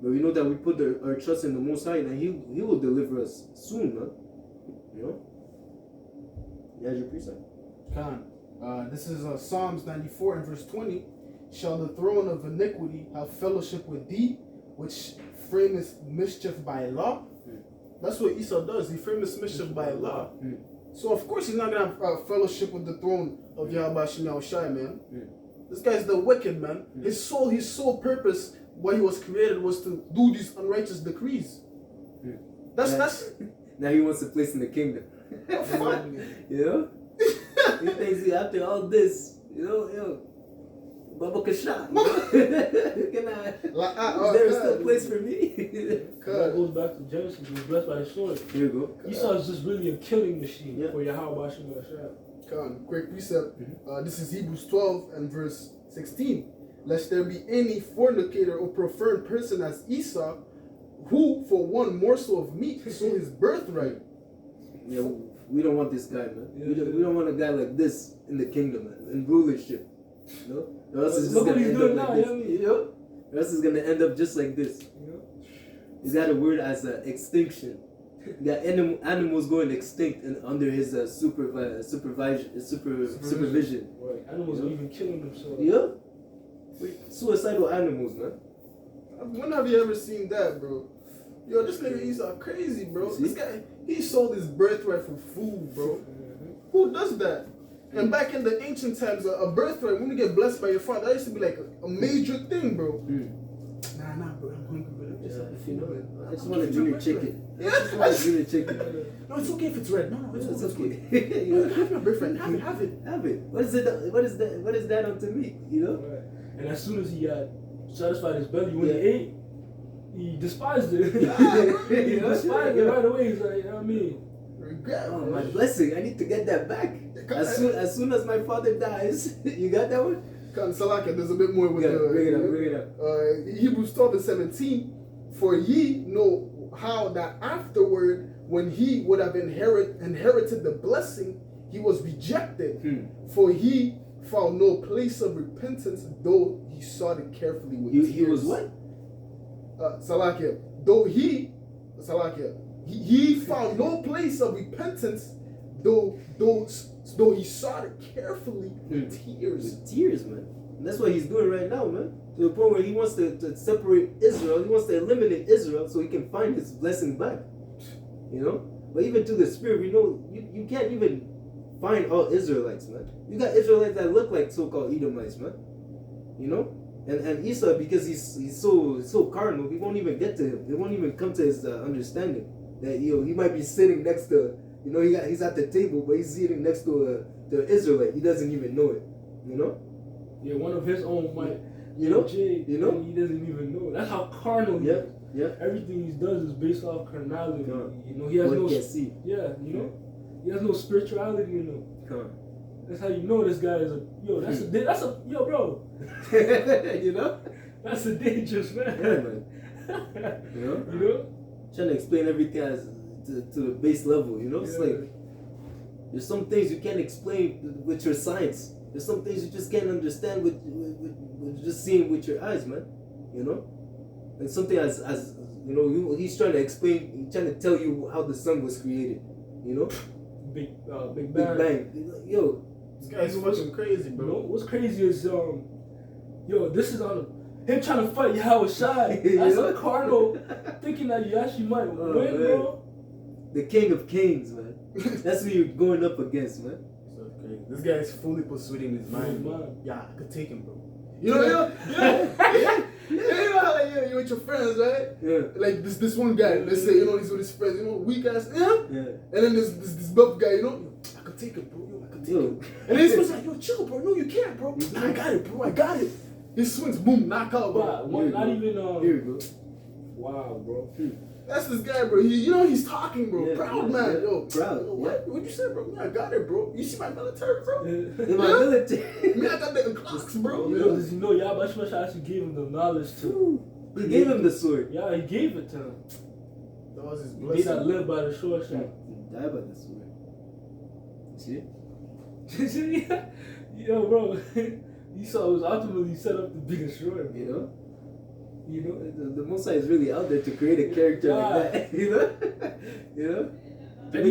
But we know that we put our trust in the Most High, and He will deliver us soon, man. You know. Here's your precept. Khan. This is Psalms 94 and verse 20. Shall the throne of iniquity have fellowship with thee, which framest mischief by law? That's what Esau does. He frames mischief by law. So of course he's not gonna have fellowship with the throne of YAHAWASHI YAHAWASHI, man. This guy's the wicked, man. His sole purpose, why he was created, was to do these unrighteous decrees. That's now he wants a place in the kingdom. You know? He thinks after all this, you know, Baba Kasha, is there still a place for me? That goes back to Genesis. He was blessed by the sword. Here you go. Esau is just really a killing machine for YAHAWASHI YAHAWASHI. Great precept. This is Hebrews 12 and verse 16. Lest there be any fornicator or profane person as Esau, who for one morsel of meat sold his birthright. Yeah, we don't want this guy, man. We don't want a guy like this in the kingdom, man, in rulership. You know? Or else it's just gonna end up like this. You know? Or else it's gonna end up just like this. You know? He's got a word as extinction. You got animals going extinct under his supervision. Right. Animals are even killing themselves. Yeah. Suicidal animals, man. When have you ever seen that, bro? Yo, this nigga Esau crazy, bro. This guy, he sold his birthright for food, bro. Who does that? And back in the ancient times, a birthright, when you get blessed by your father, that used to be like a major thing, bro. Nah, bro, I'm hungry, bro. I just want a junior chicken. Yeah. I just want a junior chicken. No, it's okay if it's red. No, it's okay. You know, have your birthright. Have it. Have it. What is that unto me? You know? Right. And as soon as he had satisfied his belly when he ate, he despised it. He despised it right away. He's like, you know what I mean? Regret. Oh, my blessing. I need to get that back. As soon as my father dies. You got that one? Salaka, there's a bit more with bring it up. Hebrews 12 and 17. For ye know how that afterward, when he would have inherited the blessing, he was rejected. For he found no place of repentance, though he sought it carefully with tears. He was what? Salakia. He found no place of repentance, though he sought it carefully with tears. With tears, man. And that's what he's doing right now, man. To the point where he wants to separate Israel. He wants to eliminate Israel so he can find his blessing back. You know? But even to the spirit, we know you can't even find all Israelites, man. You got Israelites that look like so-called Edomites, man. You know? And Esau, because he's so carnal, we won't even get to him. They won't even come to his understanding that he might be sitting next to, he's at the table, but he's sitting next to the Israelite. He doesn't even know it. You know? Yeah, one of his own might. You know? He doesn't even know. That's how carnal he is. Yeah. Everything he does is based off carnality. Yeah. He has One no. can't see. Yeah, he has no spirituality. Come on. That's how you know this guy is bro. You know? That's a dangerous man. Yeah, man. You know? Trying to explain everything as to the base level, It's like there's some things you can't explain with your science. There's some things you just can't understand with just seeing with your eyes, man. And something as he's trying to explain, he's trying to tell you how the sun was created, Big Bang. Big Bang. Yo, this guy's fucking crazy, bro. What's crazy is this is on him trying to fight YAHAWASHI. That's a carnal thinking that you actually might win, bro. The King of Kings, man. That's who you're going up against, man. So crazy. This guy is fully persuading his mind. Yeah, I could take him, bro. You with your friends, right? Yeah. Like this one guy, let's say, he's with his friends, weak ass, yeah. And then this buff guy, I could take him, bro. I could take him. And then he's supposed to like, chill, bro. No, you can't, bro. I got it, bro. I got it. He swings, boom, knock out, bro. Not even Here we go. Wow, bro. That's this guy, bro. He's talking, bro. Yeah, proud man, yo. Proud. What you say, bro? I got it, bro. You see my military, bro? In my military. Me, I got that in clocks, bro. Does he know YAHAWASHI actually gave him the knowledge to? He gave him the sword. Yeah, he gave it to him. That was his He blessing. did not live by the short shot. He died by the sword. See? Yo, bro. Esau was ultimately set up to be destroyed, bro. The Most High is really out there to create a character like that. And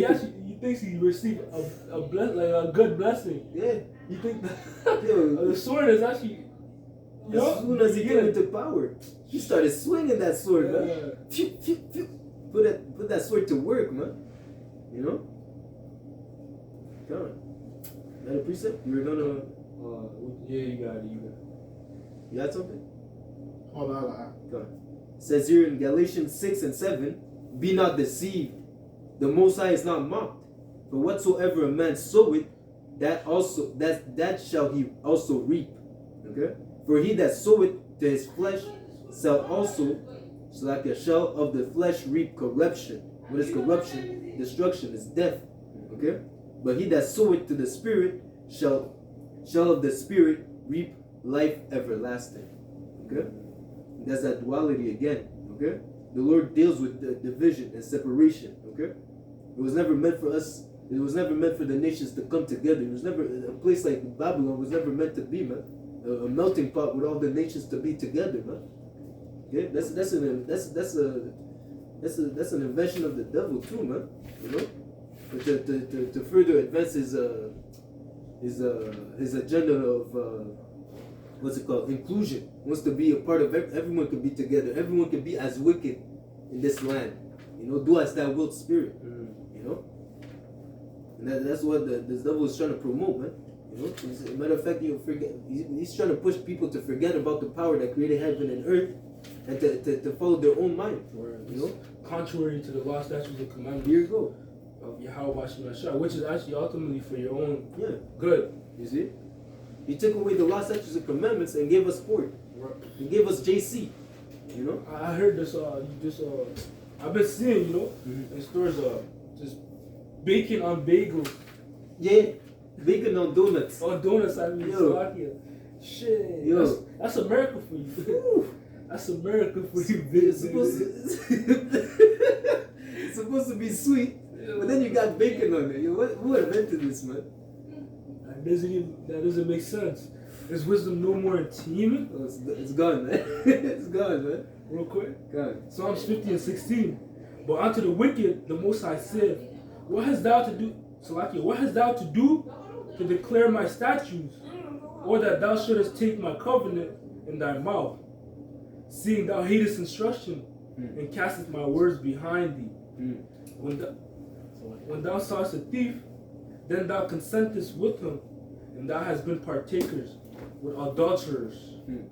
he thinks he received a good blessing. Yeah. You think that the sword is actually. As soon as he came into power, he started swinging that sword, man. Phew, phew, phew. Put that sword to work, man. Come on. Is that a precept? You were gonna. Yeah, you got it. You had something? Hold on. Come on. It says here in Galatians 6 and 7, be not deceived. The Most High is not mocked. For whatsoever a man soweth, that shall he also reap. Okay? For he that soweth to his flesh shall also, shall of the flesh reap corruption. What is corruption? Destruction is death. Okay? But he that soweth to the Spirit shall of the Spirit reap life everlasting. Okay? That's that duality again. Okay? The Lord deals with the division and separation. Okay? It was never meant for us. It was never meant for the nations to come together. It was never a place like Babylon was never meant to be, man. A melting pot with all the nations to be together, man. Okay? That's an invention of the devil too, man. But to further advance his agenda of what's it called? Inclusion. Wants to be a part of everyone can be together. Everyone can be as wicked in this land. Do as thou wilt, spirit. And that's what the devil is trying to promote, man. As a matter of fact, he's trying to push people to forget about the power that created heaven and earth and to follow their own mind. Contrary to the law, statutes, and commandments. Here you go. Of YAHAWASHI, which is actually ultimately for your own good. You see? He took away the law, statutes, and commandments and gave us sport. He gave us JC. I heard this. I've been seeing, in stores, just bacon on bagels. Yeah, bacon on donuts. On donuts, I mean, Slovakia. Shit, yo, that's America for you. That's America for you, it's supposed to be sweet, but then you got bacon on it. Who invented this, man? That doesn't make sense. Is wisdom no more in teaming? Oh, it's gone, man. It's gone, man. Real quick. Gone. Psalms 50 and 16. But unto the wicked, the Most High said, What hast thou to do, Salakia, what hast thou to do to declare my statutes, or that thou shouldest take my covenant in thy mouth, seeing thou hatest instruction, and castest my words behind thee? When thou sawest a thief, then thou consentest with him, and thou hast been partakers with adulterers. You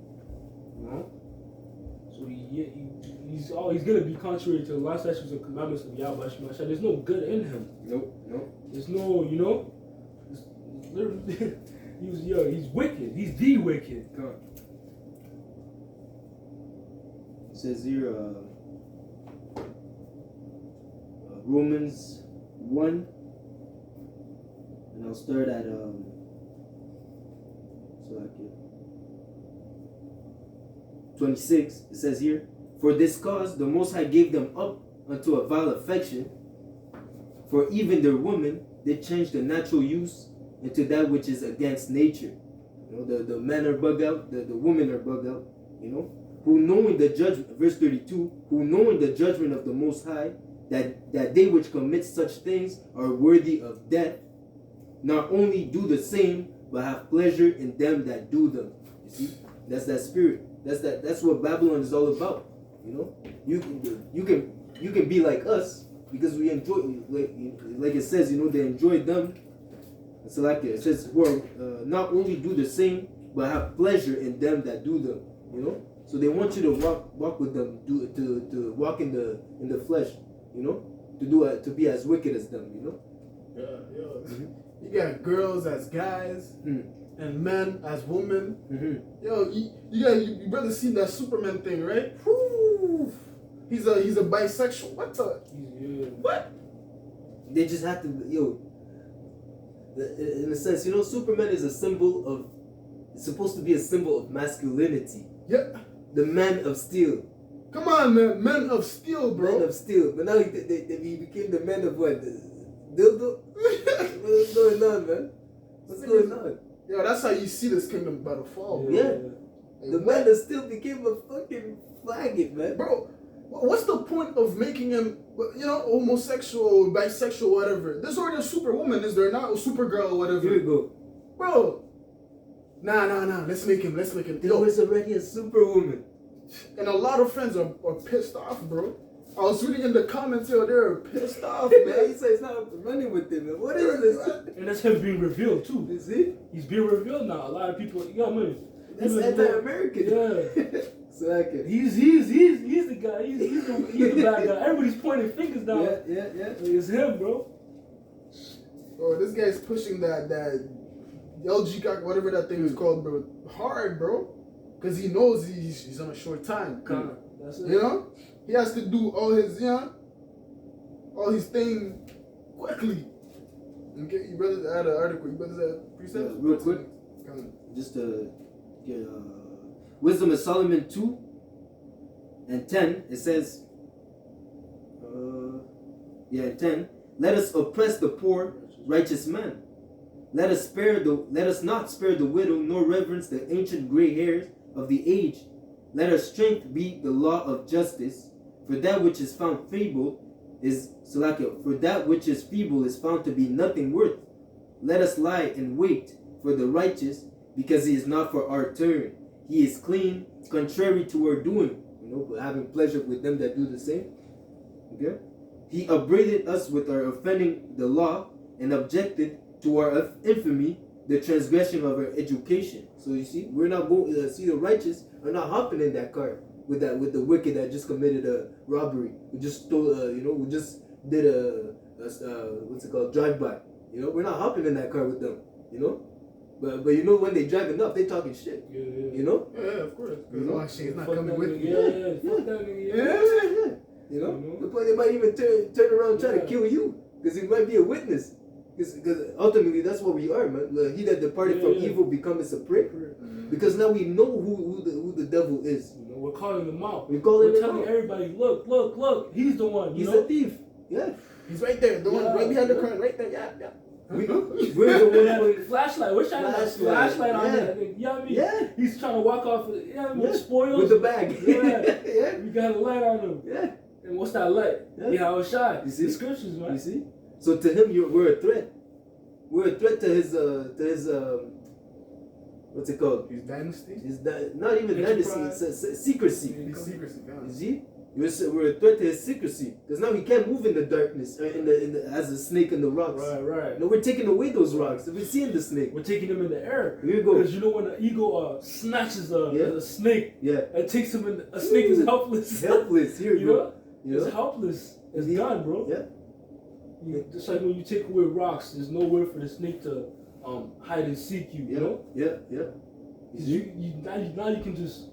know? So he's gonna be contrary to the law, statutes, and commandments of YAHAWASHI. There's no good in him. Nope. There's no, it's literally, he's wicked. He's the wicked. Come on. It says here, Romans 1, and I'll start at 26. It says here, for this cause the Most High gave them up unto a vile affection, for even their women did change the natural use into that which is against nature. The men are bug out, the women are bug out, who knowing the judgment, verse 32, who knowing the judgment of the Most High, that they which commit such things are worthy of death, not only do the same, but have pleasure in them that do them. You see, that's that spirit. That's what Babylon is all about. You can be like us because we enjoy, like it says, they enjoy them. It's like it says, who are not only do the same, but have pleasure in them that do them. So they want you to walk with them, to walk in the flesh, to be as wicked as them, Yeah. You got girls as guys and men as women. Yo, you brother seen that Superman thing, right? Whew. He's a bisexual. What the? What? They just have to, in a sense, Superman is a symbol of. It's supposed to be a symbol of masculinity. Yeah. The man of steel. Come on, man. Men of steel, bro. Men of steel. But now he became the man of what? Dildo? What's going on, man? What's going on? Yo, that's how you see this kingdom about to fall, bro. Yeah. The man of steel became a fucking faggot, man. Bro, what's the point of making him, homosexual, bisexual, whatever? There's already a superwoman, is there not? A supergirl or whatever. Here we go. Bro. Nah. Let's make him. There was already a superwoman. And a lot of friends are pissed off, bro. I was reading in the comments, they're pissed off, man. He said he's not running with him, man. What is this? And that's him being revealed, too. Is it? He's being revealed now. A lot of people, man. That's anti-American. Yeah. Exactly. He's the guy. He's the bad guy. Everybody's pointing fingers now. Yeah. It's him, bro. Bro, this guy's pushing that LG, whatever that thing is called, bro, hard, bro. Because he knows he's on a short time. That's it. He has to do all his thing quickly. Okay, you brothers had an article. You brothers had precepts? Real quick. Just to get Wisdom of Solomon 2 and 10. It says, 10. Let us oppress the poor, righteous man. Let us not spare the widow, nor reverence the ancient gray hairs of the age. Let our strength be the law of justice. For that which is found feeble is found to be nothing worth. Let us lie and wait for the righteous, because he is not for our turn. He is clean, contrary to our doing. But having pleasure with them that do the same. Okay? He upbraided us with our offending the law, and objected to our infamy, the transgression of our education. So you see, we're not going to see the righteous are not hopping in that car with the wicked that just committed a robbery. We just stole, we just did a drive-by. We're not hopping in that car with them. But when they driving up, they talking shit. Yeah. Yeah, of course. She's not coming with me. Yeah. They might even turn around and try to kill you because he might be a witness. Because ultimately that's what we are, man. He that departed from evil becometh a prick. Because now we know who the devil is. We're calling them out. We're telling everybody, look, he's the one. He's a thief. Yeah. He's right there, the one right behind the curtain, right there. Yeah. We're the one flashlight. We're shining a flashlight on that. You know what I mean? Yeah. He's trying to walk off with spoils. With the bag. Yeah. We got a light on him. Yeah. And what's that light? YAHAWASHI. You see? The scriptures, man. You see? So to him, we're a threat. We're a threat to his what's it called? His dynasty? Not even dynasty. It's secrecy. His secrecy. You see? We're a threat to his secrecy, because now he can't move in the darkness, as a snake in the rocks. Right. No, we're taking away those rocks. We're seeing the snake. We're taking them in the air. Here you go. Because you know when the eagle snatches a snake, Yeah. it takes him in. A snake is helpless. Helpless. Here you go. It's helpless. It's gone, bro. Yeah. Just like when you take away rocks, there's nowhere for the snake to hide and seek you. You know. Yeah. Now you can just.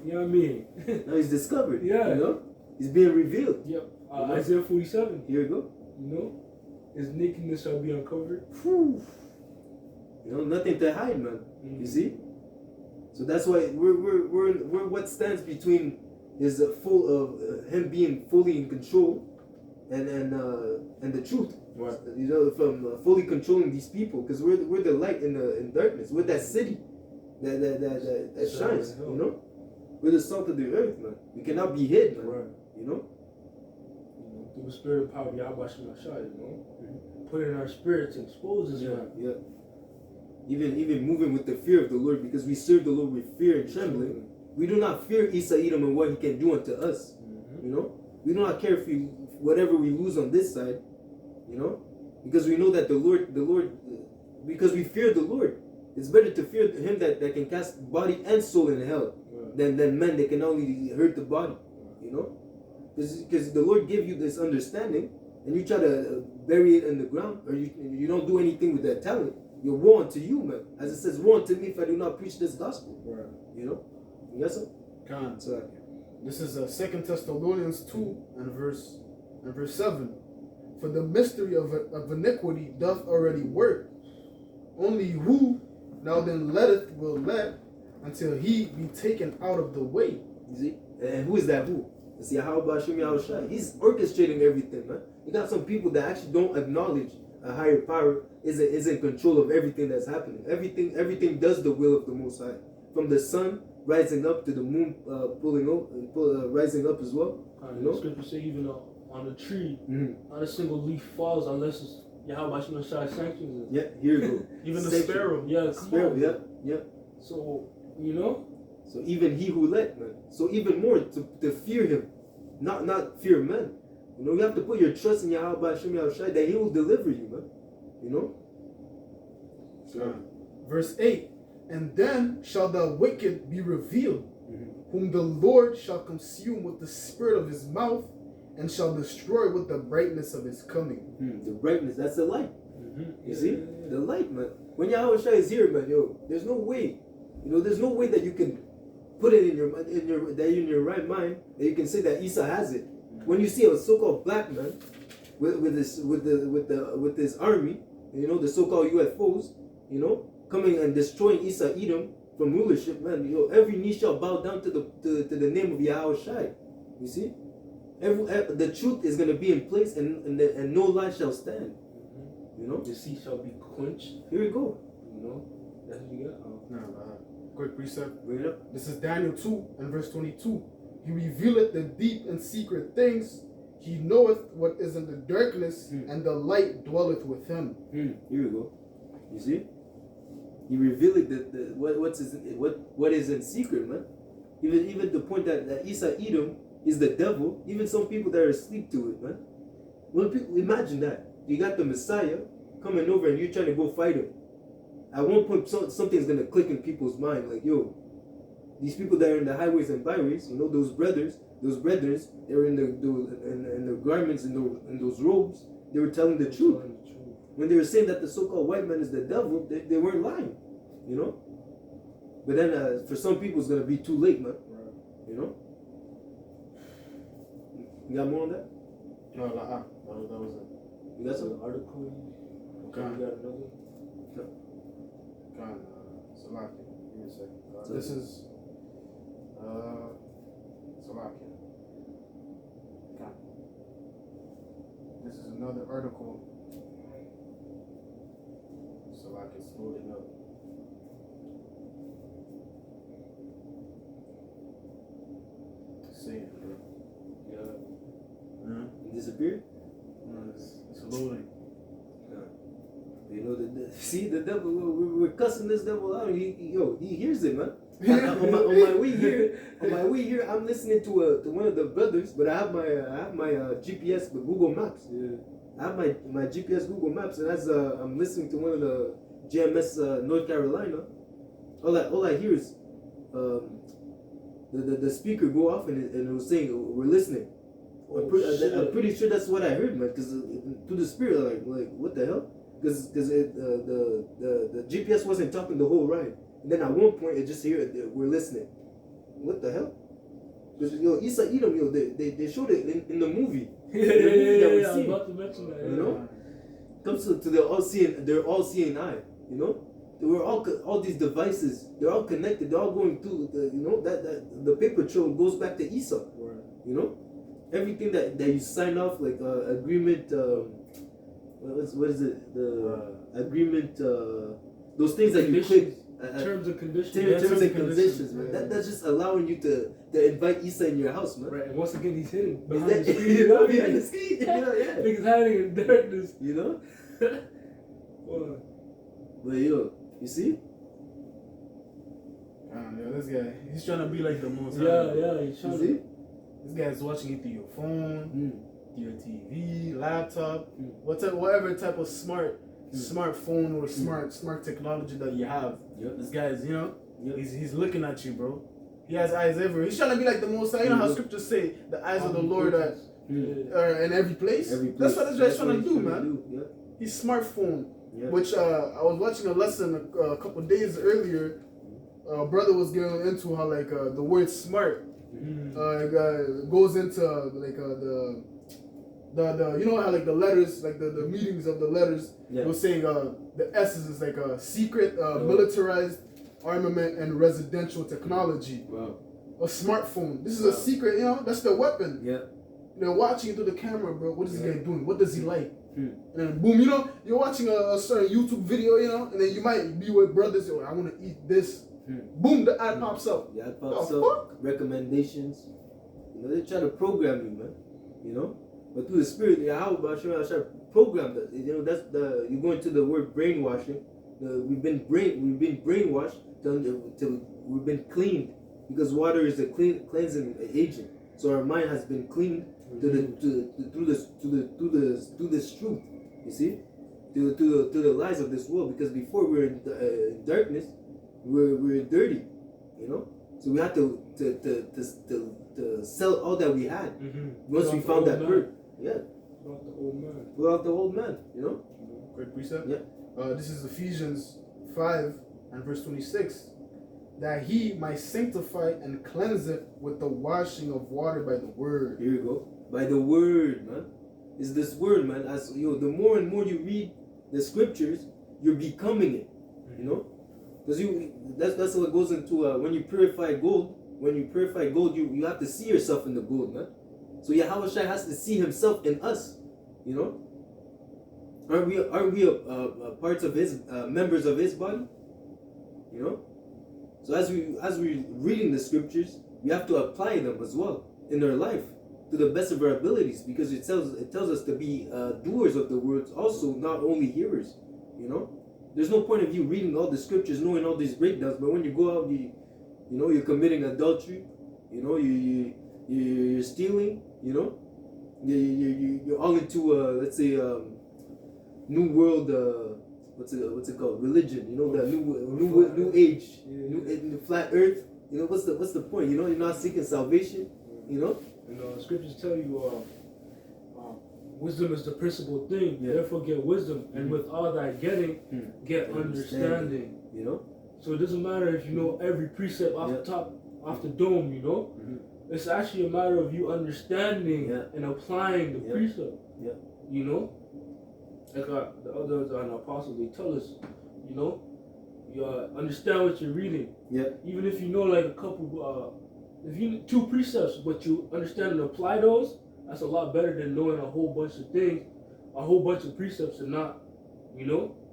You know what I mean? Now he's discovered. Yeah. You know? He's being revealed. Yep. Isaiah 47. Here you go. You know? His nakedness shall be uncovered. Whew. You know, nothing to hide, man. You see? So that's why we're what stands between his him being fully in control and the truth. Right. You know, from fully controlling these people, because we're the light in darkness. We're that city that shines. You know? We're the salt of the earth, man. We cannot be hid, man. Right. You know? Through the spirit and power of YAHAWASHI, you know? Put it in our spirit to expose us, man. Yeah. Even moving with the fear of the Lord, because we serve the Lord with fear and trembling. We do not fear Isa Edom and what he can do unto us. You know? We do not care if whatever we lose on this side, you know? Because we know that the Lord, because we fear the Lord. It's better to fear him that can cast body and soul in hell than men that can only hurt the body, you know? Because the Lord gave you this understanding, and you try to bury it in the ground, or you don't do anything with that talent. You're woe unto you, man. As it says, woe unto me if I do not preach this gospel. Right. You know? Yes, sir? Khan. So, This is 2 Thessalonians 2 and verse 7. For the mystery of iniquity doth already work. Only who now then letteth will let until he be taken out of the way. you see? And who is that who? It's YAHAWASHI. He's orchestrating everything, man. You got some people that actually don't acknowledge a higher power is in control of everything that's happening. Everything does the will of the Most High. From the sun rising up to the moon rising up as well. You know? The scripture say even on a tree, not a single leaf falls unless it's YAHAWASHI sanctions it. Yeah, here you go. Even the sparrow. Yeah, sparrow. on. Yeah. So, you know? So even he who let, man. So even more to fear him, not fear men. You know, you have to put your trust in YAHAWASHI that he will deliver you, man. You know? So, Verse 8. And then shall the wicked be revealed, whom the Lord shall consume with the spirit of his mouth, and shall destroy with the brightness of his coming. the brightness, that's the light. You see? The light, man. When YAHAWASHI is here, man, there's no way. You know, there's no way that you can put it in your right mind that you can say that Isa has it. When you see a so-called black man with this army, you know, the so-called UFOs, you know, coming and destroying Isa Edom from rulership, man, every knee shall bow down to the name of YAHAWASHI. You see? The truth is going to be in place, and no lie shall stand. You know? The sea shall be quenched. Here we go. You know? That's what you got. Quick precept. Bring it up. This is Daniel 2 and verse 22. He revealeth the deep and secret things. He knoweth what is in the darkness, and the light dwelleth with him. Here we go. You see? He revealed what is in secret, man. Even the point that Isa Edom is the devil. Even some people that are asleep to it, man. Well, imagine that. You got the Messiah coming over and you're trying to go fight him. At one point, something's gonna click in people's mind, like, yo, these people that are in the highways and byways, you know, those brothers, they were in the garments, in those robes. They were telling the truth. When they were saying that the so-called white man is the devil, they weren't lying, you know. But then for some people, it's gonna be too late, man. You know. You got more on that? No, that was it. You got some article? Okay. You got another? Khan, Salaki. Give me a second. So This is Salaki. Khan. This is another article. Salaki is loading up. Say it, bro. It disappeared? No, it's loading. You know, see the devil. We're cussing this devil out. He hears it, man. on my way here, I'm listening to one of the brothers, but I have my GPS with Google Maps. Yeah. I have my GPS Google Maps, and as I'm listening to one of the GMS North Carolina, all I hear is the speaker go off and it was saying we're listening. I'm pretty sure that's what I heard, man. Because through the spirit, like what the hell? Because the GPS wasn't talking the whole ride, and then at one point it just here we're listening. What the hell? Because Isa Edom, they showed it in the movie. Yeah, I was about to mention that. You know, comes to the all seeing eye. You know, we're all these devices. They're all connected. They're all going through. That the paper trail goes back to Esau. Right. You know, everything that you sign off like agreement. What is it? The agreement. Those things that you click. Terms and conditions. Terms and conditions, man. That's just allowing you to invite Isa in your house, man. Right. And once again, he's hidden behind Behind the screen. the screen. Yeah. Niggas hiding in darkness. You know. What? But yo, you see? This guy, he's trying to be like the most. Yeah, he's trying You see? This guy's watching it through your phone, your TV, laptop, Mm. whatever type of smartphone or smart technology that you have. Yep. This guy's, Yep. he's looking at you, bro. He has eyes everywhere. He's trying to be like the Most High. You know how scriptures say the eyes of the Lord are in every place. That's what this guy's trying to do, man. Yep. His smartphone, Yep. which I was watching a lesson a couple days earlier. Brother was getting into how like the word smart goes into like the you know how like the letters, like the meanings of the letters. Yeah. It was saying the S is like a secret militarized armament and residential technology. Wow. A smartphone. This is a secret, that's the weapon. Yeah. They're watching you through the camera, bro. What is this guy doing? What does he like? Hmm. And then boom, you're watching a certain YouTube video, and then you might be with brothers. I want to eat this. Boom, the ad pops up. Yeah, it pops The up. fuck? Recommendations. They try to program you, man. But through the spirit, Yahawah try to program that. That's you go into the word brainwashing. We've been brainwashed till we've been cleaned, because water is a cleansing agent. So our mind has been cleaned through this truth. You see, to the lies of this world. Because before we were in darkness, we're dirty. So we had to sell all that we had. Once we found that bird. Yeah. Pull out the old man. Great precept. Yeah. This is Ephesians 5 and verse 26. That he might sanctify and cleanse it with the washing of water by the word. Here you go. By the word, man. It's this word, man. As the more and more you read the scriptures, you're becoming it. Because that's what goes into when you purify gold. When you purify gold, you have to see yourself in the gold, man. So Yahawashi has to see himself in us. Aren't we parts of his members of his body? So as we're reading the scriptures, we have to apply them as well in our life to the best of our abilities, because it tells us to be doers of the words also, not only hearers. There's no point of you reading all the scriptures, knowing all these breakdowns, but when you go out, you're committing adultery, you're stealing, you're all into let's say new world what's it called, religion, the new age, new flat earth. What's the point? You're not seeking salvation. Scriptures tell you wisdom is the principal thing. Yeah. Therefore get wisdom, and with all that getting, get understanding. So it doesn't matter if you know every precept off the top, off the dome. It's actually a matter of you understanding and applying the precept. Like the others and apostles, they tell us, you understand what you're reading. Yeah. Even if you know like a couple, if you 2 precepts, but you understand and apply those, that's a lot better than knowing a whole bunch of things, a whole bunch of precepts, and not,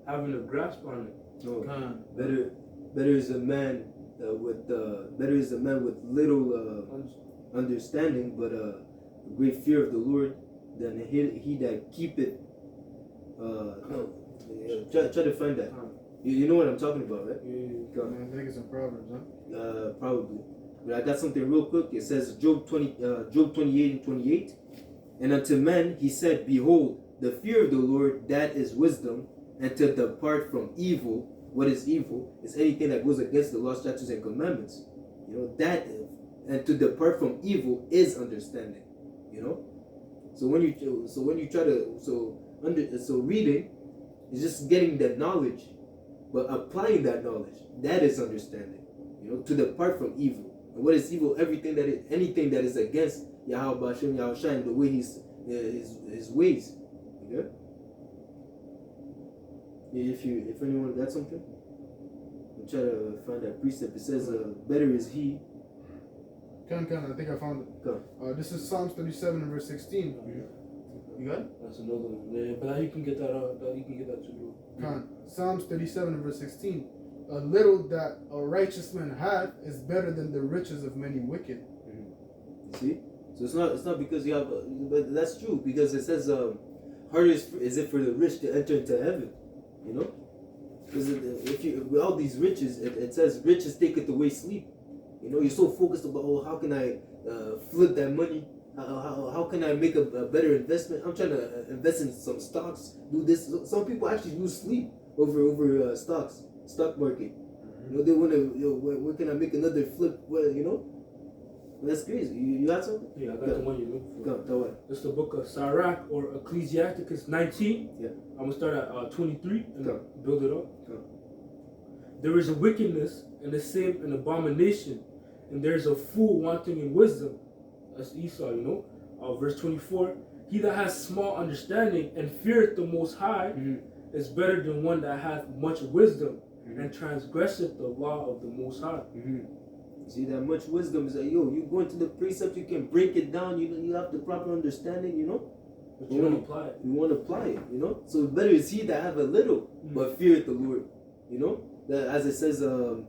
having a grasp on it. No. Better is a man with little understanding, but a great fear of the Lord, than he that keepeth. Try to find that. You know what I'm talking about, right? I think it's in Proverbs, huh? probably. But I got something real quick. It says Job 28 and 28. And unto men he said, behold, the fear of the Lord, that is wisdom, and to depart from evil. What is evil? It's anything that goes against the law, statutes, and commandments. You know, that is, and to depart from evil is understanding. You know? So when you try to so reading is just getting that knowledge, but applying that knowledge, that is understanding. You know, to depart from evil. And what is evil? Anything that is against Yahawah, Shem, Yahawashi, and the way his ways. Okay? If anyone got something, we'll try to find that precept. It says, better is he. I think I found it. Go. This is Psalms 37 and verse 16. You got it? That's another one. Yeah, but you can get that. You can get that too, bro. Psalms 37 and verse 16. A little that a righteous man hath is better than the riches of many wicked. You see? So it's not because you have, but that's true, because it says, harder is it for the rich to enter into heaven. You know? Because if you, with all these riches, it says riches taketh away sleep. You know, you're so focused about, oh, how can I flip that money? How can I make a better investment? I'm trying to invest in some stocks, do this. Some people actually lose sleep over stocks, stock market. You know, they want to, where can I make another flip? Well, you know, that's crazy. You got something? Yeah, I got the one you're looking for. Go, tell what? It's the book of Sirach, or Ecclesiasticus 19. Yeah. I'm going to start at 23 and Go. build it up. Go. There is a wickedness and the same an abomination, and there is a fool wanting in wisdom. That's Esau, you know. Verse 24, he that has small understanding and feareth the Most High is better than one that hath much wisdom and transgresseth the law of the Most High. See, that much wisdom is like, you go into the precept, you can break it down, you have the proper understanding, you know. But you want to apply it. You want to apply it, you know. So better is he that have a little, but feareth the Lord, you know. That, as it says, the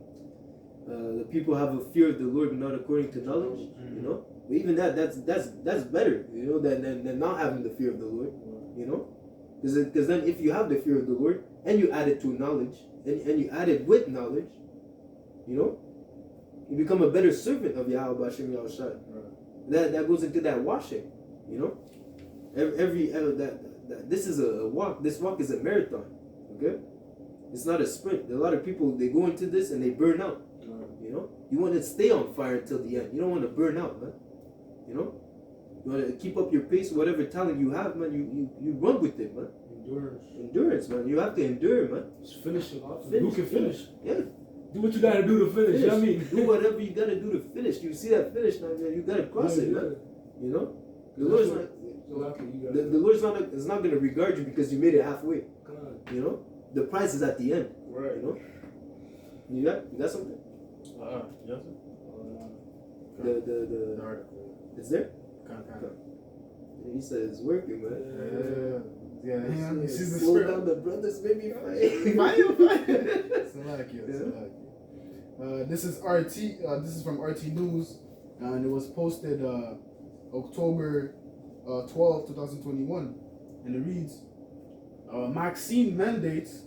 people have a fear of the Lord, but not according to knowledge, you know. But even that's better, you know, than not having the fear of the Lord, you know. Because then if you have the fear of the Lord and you add it to knowledge and you add it with knowledge, you know, you become a better servant of Yahawah, Shem, Yahawashi. That goes into that washing, you know. This is a walk. This walk is a marathon, okay. It's not a sprint. A lot of people, they go into this and they burn out. You know, you want to stay on fire until the end. You don't want to burn out, man. You know, you want to keep up your pace. Whatever talent you have, man, you run with it, man. Endurance, man. You have to endure, man. Just finishing off. Finish. Who can finish? Yeah. Do what you gotta do to finish. You know what I mean? Do whatever you gotta do to finish. You see that finish line, man. You gotta cross it, man. You know, the Lord's not. The Lord's not gonna regard you because you made it halfway. You know, the prize is at the end. Right. You know. You got something? Yes. The article. It's there? Kind. He said it's working, man. Yeah. You see the slow spirit. down the brothers, maybe fight. This is RT. This is from RT News, and it was posted October 12, 2021, and it reads: vaccine mandates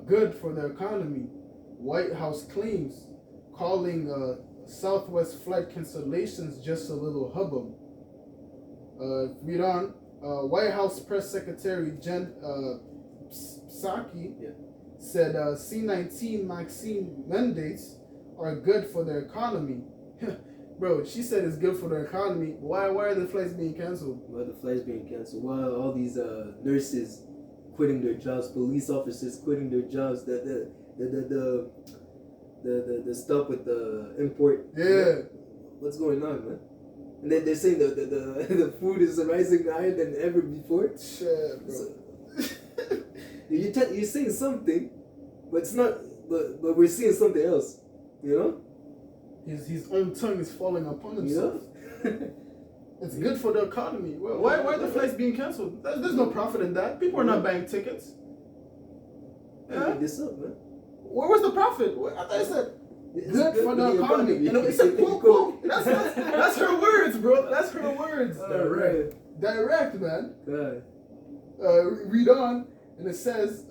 good for the economy. White House claims, calling Southwest flight cancellations just a little hubbub. Read on. White House Press Secretary Jen Psaki said C-19 vaccine mandates are good for the economy. Bro, she said it's good for the economy. Why are the flights being canceled? Why the flights being canceled? Why are all these nurses quitting their jobs? Police officers quitting their jobs? The stuff with the import. Yeah. What's going on, man? And then they're saying the food is rising higher than ever before. Shit, bro. So, you're saying something, but it's not. But we're seeing something else. You know. His own tongue is falling upon himself. You know? It's good for the economy. Well, why are the flights being canceled? There's no profit in that. People are not buying tickets. Yeah. This up, man. Where was the profit? I thought I said good for the economy. You know, it's a quote. That's her words, bro. That's her words. Direct, man. God. Read on, and it says,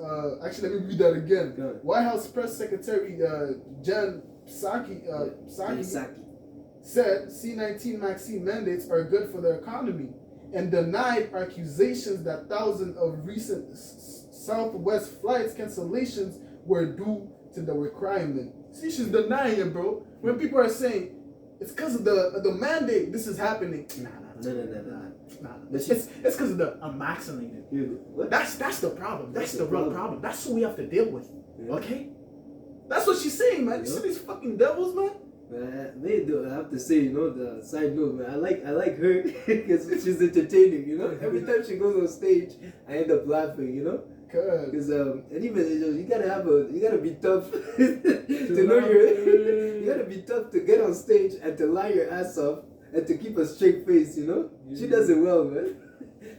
actually, let me read that again. God. White House Press Secretary Jen Saki Saki. said C-19 vaccine mandates are good for the economy and denied accusations that thousands of recent Southwest flights cancellations were due to the requirement. See, she's denying it, bro. When people are saying it's because of the mandate this is happening. Nah. It's because of the unvaccinated. What? That's the problem. That's the real problem. That's what we have to deal with. Yeah. Okay? That's what she's saying, man. You see these fucking devils, man? They do. I have to say, the side note, man. I like her because she's entertaining. Every time she goes on stage, I end up laughing. Because and even you gotta be tough to know you gotta be tough to get on stage and to lie your ass off and to keep a straight face. She does it well, man.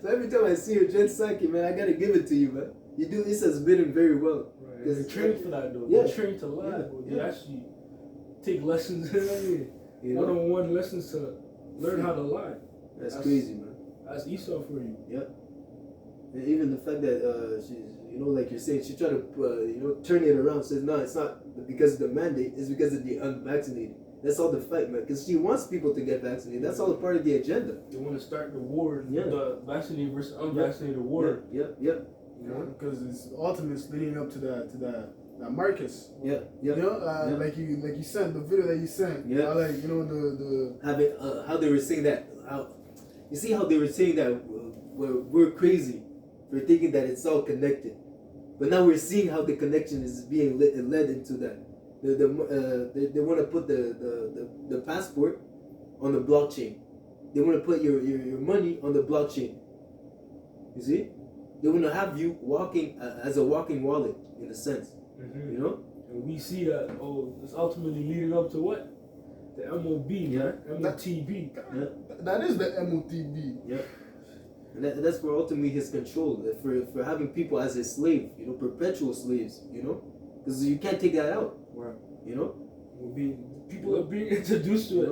So every time I see her, Jen Psaki, man, I gotta give it to you, man. You do this as bidden very well. Right. They're trained for that, though. Yeah. They're trained to lie. They actually take lessons, one-on-one lessons to learn how to lie. That's crazy, man. That's Esau for you. Yep. And even the fact that she's, like you're saying, she tried to, turn it around. Says no, it's not because of the mandate. It's because of the unvaccinated. That's all the fight, man. Because she wants people to get vaccinated. That's all a part of the agenda. They want to start the war, the vaccinated versus unvaccinated war. Yep. Because it's ultimately leading up to that Marcus. Yeah. Like you sent the video that you sent. Yeah. The having how they were saying that. You see how they were saying that we're crazy for thinking that it's all connected, but now we're seeing how the connection is being led into that. They want to put the passport on the blockchain. They want to put your money on the blockchain. You see, they want to have you walking as a walking wallet in a sense. Mm-hmm. And we see that it's ultimately leading up to what? The MOB, MOTB. That is the MOTB. Yeah. And that's for ultimately his control, for having people as his slave, perpetual slaves, because you can't take that out. Right. People are being introduced to it.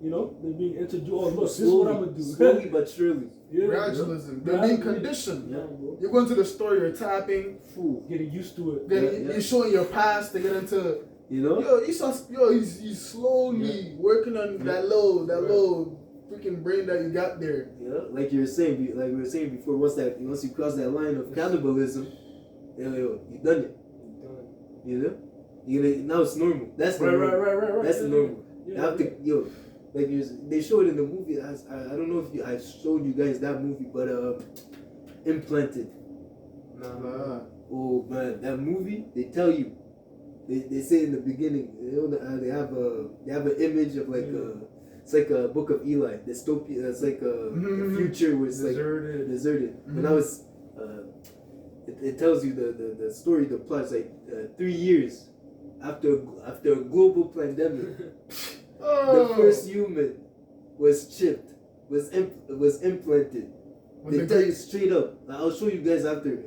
They're being introduced. Oh, look, this is slowly, what I'm gonna do. Slowly but surely. Gradualism. They're being conditioned. Yeah. You're going to the store, you're tapping. Getting used to it. You're showing your past. They get into. He's slowly working on that low freaking brain that you got there. Yeah, like we were saying before, once you cross that line of cannibalism, you done it. Now it's normal. That's the normal. Right. That's the normal. Yeah, you have to, they show it in the movie. I don't know if I showed you guys that movie, but Implanted. Nah. Oh man, that movie. They tell you. They say in the beginning, they have an image of it's like a Book of Eli, dystopia. It's like a future where it's deserted. Mm-hmm. But now it's it tells you the story, the plot. It's like 3 years after a global pandemic, the first human was chipped, was implanted. They tell you straight up. I'll show you guys afterwards.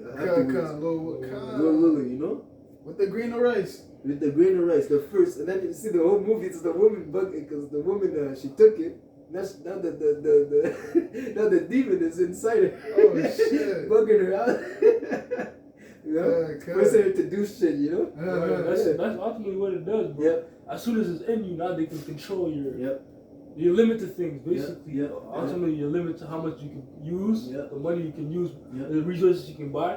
With the grain of rice. With the grain of rice, the first, and then you see the whole movie. It's the woman bugging because the woman she took it. Now the demon is inside her. Oh shit! Bugging her out. Forcing her to do shit. That's ultimately what it does, bro. Yep. As soon as it's in you, now they can control your limit to things, basically. Ultimately, your limit to how much you can use, the money you can use, the resources you can buy,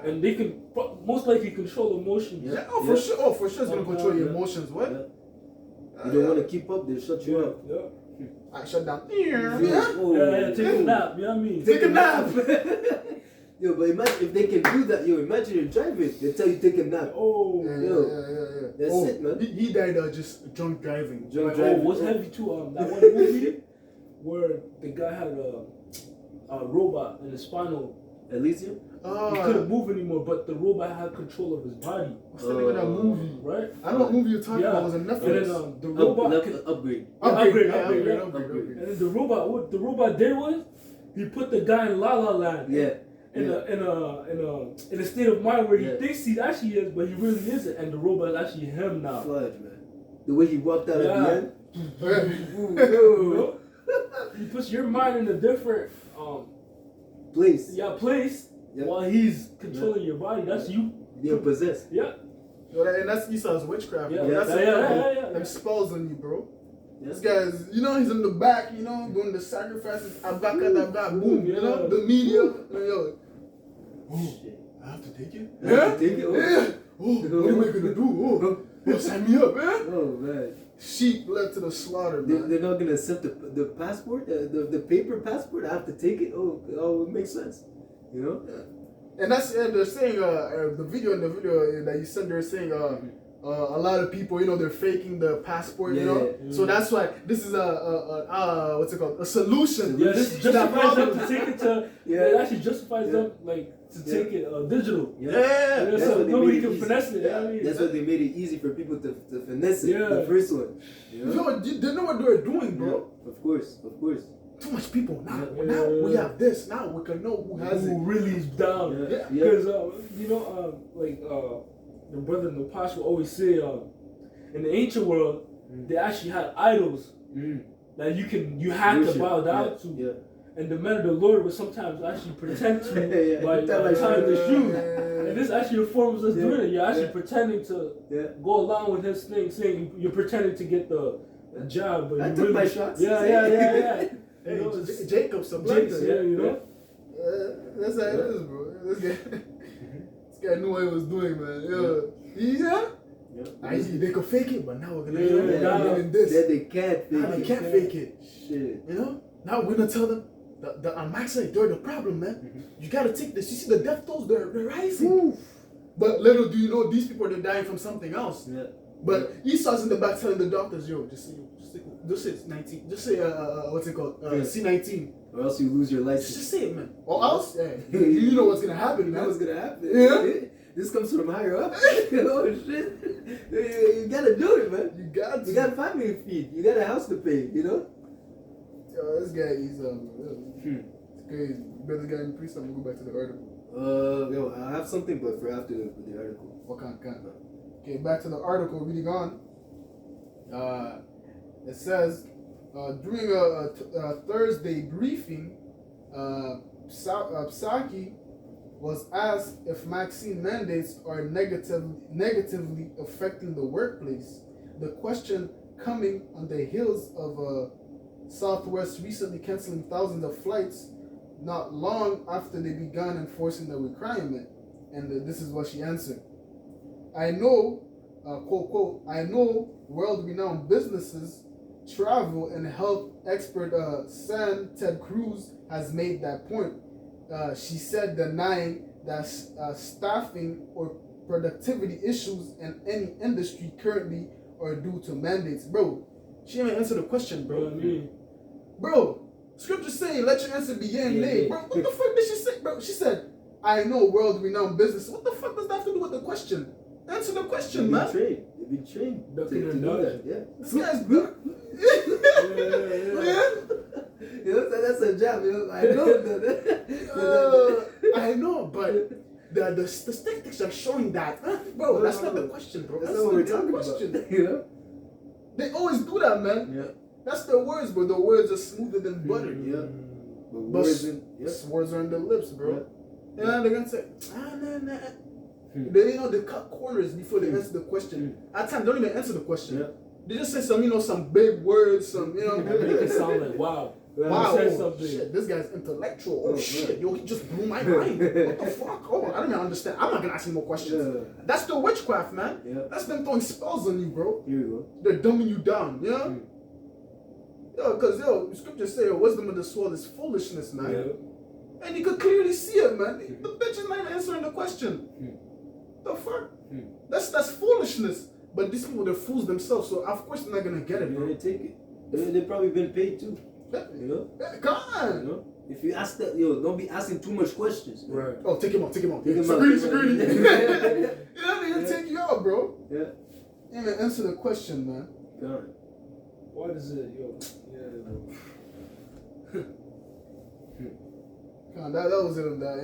and they can most likely control emotions. For sure. For sure, it's gonna control your emotions. What? You don't want to keep up, they'll shut you up. I shut down. Take a nap. You know what I mean? Take a nap. But imagine if they can do that. Imagine you're driving. They tell you take a nap. That's it, man. He died just drunk driving. What's heavy too? That one movie where the guy had a robot in the spinal. Elysium? He couldn't move anymore, but the robot had control of his body. What's the name of that movie? Right? I know what movie you're talking about. It was on Netflix. And then the robot upgrade. Upgrade. And then the robot, what the robot did was, he put the guy in La La Land. In a state of mind where he thinks he actually is, but he really isn't, and the robot is actually him now. Fudge, man. The way he walked out at the end. He puts your mind in a different place. While he's controlling your body. That's you. You're possessed. Yeah. Yo, and that's Esau's witchcraft. Yeah, bro. That's yeah. them spells on you, bro. Yeah. This guy's, he's in the back, doing the sacrifices, abacadabra, boom, the media. Yo, Shit. I have to take it? I have to take it? Yeah. Oh, what am I gonna do? Oh, sign me up, man. Oh, man. Sheep led to the slaughter, man. They're not gonna accept the passport, the paper passport. I have to take it. Oh, it makes sense, you know. And they're saying the video that you sent, they're saying a lot of people, they're faking the passport, So that's why this is what's it called? A solution. Yeah, this justifies them to take it to. Yeah. It actually justifies them to take it digital. Yeah. So nobody can finesse it. Yeah. That's why they made it easy for people to finesse it. The first one. You know? They know what they're doing, bro. Yeah, of course. Too much people now. Now we have this. Now we can know who has Who really is down? Yeah. Because the brother in the Pasha would always say, in the ancient world, they actually had idols that you had to bow down to. Yeah. And the men of the Lord would sometimes actually pretend to by tying the shoes. And this actually informs us doing it. You're actually pretending to go along with his thing, saying you're pretending to get the job. But I took my shots. Yeah. Hey, Jacob, some like that. That's how it is, bro. This guy knew what he was doing, man. They could fake it, but now we're gonna this. Yeah, they can't fake it. Now they can't fake it. Shit. Now we're gonna tell them the Amaxite, they're the problem, man. You gotta take this. You see the death tolls, they're rising. Oof. But little do you know, these people are dying from something else. Yeah. But Esau's in the back telling the doctors, yo, just say 19. Just say what's it called? C19. Or else you lose your license. Just say it, man. Or else, you know what's gonna happen, man. You know what's gonna happen. Yeah. This comes from higher up. Oh shit. You gotta do it, man. You got a family to feed. You got a house to pay, Yo, this guy is it's crazy. You better get in priest. I'm gonna go back to the article. Yo, I have something, but for after the article. Okay, back to the article. Reading on. It says during a Thursday briefing, Psaki was asked if vaccine mandates are negatively affecting the workplace. The question coming on the heels of Southwest recently canceling thousands of flights not long after they began enforcing the requirement. And this is what she answered. I know, quote, quote, I know world-renowned businesses, travel and health expert Ted Cruz has made that point. She said, denying that staffing or productivity issues in any industry currently are due to mandates. Bro, she didn't answer the question, bro. Bro, scripture saying, let your answer be yea and nay. Bro, what the fuck did she say? Bro, she said, I know world-renowned business. What the fuck does that have to do with the question? Answer the question, man. They've been trained to do that. Yeah. This guy's good. That's a job. I know. I know, but the statistics are showing that. Bro, that's not the question, bro. That's not what we're talking about. You know? They always do that, man. Yeah. That's the words, bro. The words are smoother than butter. Yeah. But words are in the lips, bro. Yeah, they're gonna say, nah. They they cut corners before they answer the question. At times, they don't even answer the question. Yeah. They just say some big words, make it sound like wow. Wow, something. Shit, this guy's intellectual. Oh shit, yo, he just blew my mind. What the fuck? Oh, I don't even understand. I'm not gonna ask him more questions. That's the witchcraft, man. Yeah. That's them throwing spells on you, bro. Here we go. They're dumbing you down, Yo, cause the scriptures say wisdom of this world is foolishness, man. Yeah. And you could clearly see it, man. The bitch is not even answering the question. The fuck? That's foolishness. But these people, they're fools themselves, so of course they're not gonna get it, bro. They take it. They've probably been paid too. You know? Come on. You know? If you ask that, don't be asking too much questions. Right. Oh, take him out. Security. He'll take you out, bro. Yeah. You ain't answer the question, man. God. What is it, yo? God, that was it on that,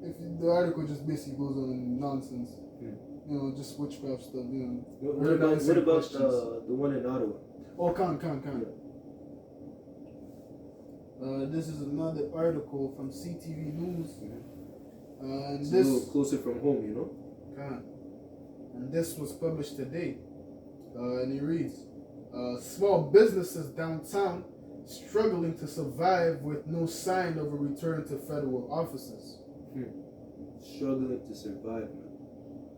If the article just basically goes on nonsense. Just witchcraft stuff, What about the one in Ottawa? Oh, come. This is another article from CTV News. And it's this a little closer from home, and this was published today. And he reads, small businesses downtown struggling to survive with no sign of a return to federal offices. Struggling to survive, man.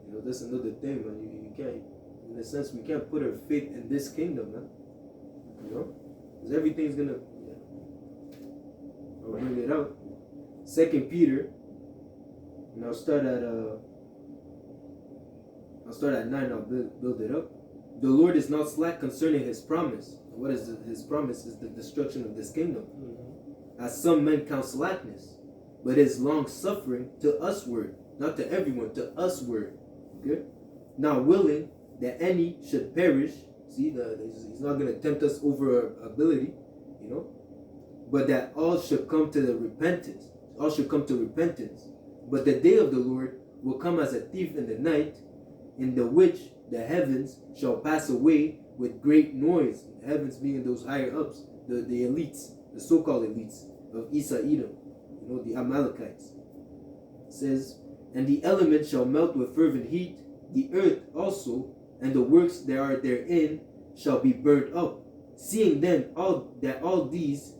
You know, that's another thing, man. You can't, in a sense, we can't put our faith in this kingdom, man. You know? Because everything's gonna, I'll bring it out. 2 Peter, and I'll start at 9, I'll build it up. The Lord is not slack concerning his promise. What is his promise? Is the destruction of this kingdom. As some men count slackness, but is long suffering to usward, not to everyone, to usward. Okay? Not willing that any should perish. See, he's not going to tempt us over our ability, you know, but that all should come to the repentance. All should come to repentance. But the day of the Lord will come as a thief in the night, in the which the heavens shall pass away with great noise. The heavens being those higher ups, the elites, the so-called elites of Esau, Edom, you know, the Amalekites. It says, and the elements shall melt with fervent heat, the earth also, and the works that are therein shall be burnt up. Seeing then all these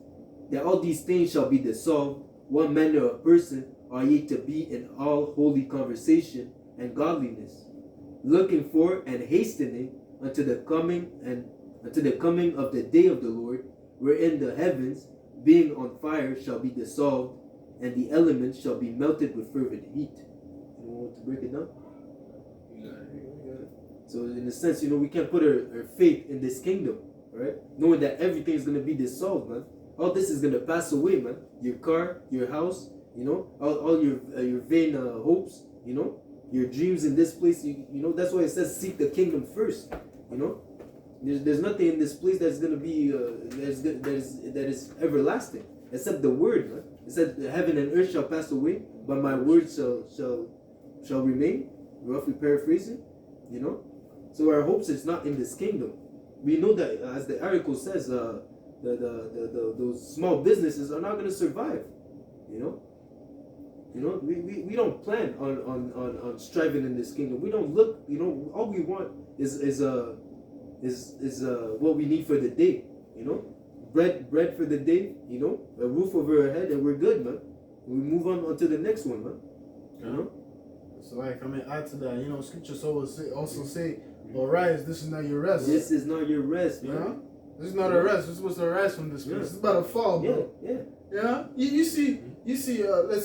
things shall be dissolved, what manner of person are ye to be in all holy conversation and godliness, looking for and hastening unto the coming of the day of the Lord, wherein the heavens, being on fire, shall be dissolved, and the elements shall be melted with fervent heat. You want to break it down? You got it. So in a sense, you know, we can't put our faith in this kingdom, right? Knowing that everything is going to be dissolved, man. All this is going to pass away, man. Your car, your house, you know, all your vain hopes, you know, your dreams in this place, you know, that's why it says seek the kingdom first, you know. There's nothing in this place that's going to be, that is everlasting, except the word, man. It said heaven and earth shall pass away, but my words shall remain, roughly paraphrasing, you know. So our hopes is not in this kingdom. We know that, as the article says, those small businesses are not going to survive, you know. You know, we don't plan on striving in this kingdom. We don't look, you know, all we want is what we need for the day, you know. Bread for the day, you know, a roof over our head, and we're good, man. We move on to the next one, man. You know. So like, I mean, add to that, you know, scriptures also say, arise, this is not your rest. This is not your rest, man. You know? This is not a rest. We're supposed to arise from this place. It's about to fall, bro. Yeah. Yeah. You see, let's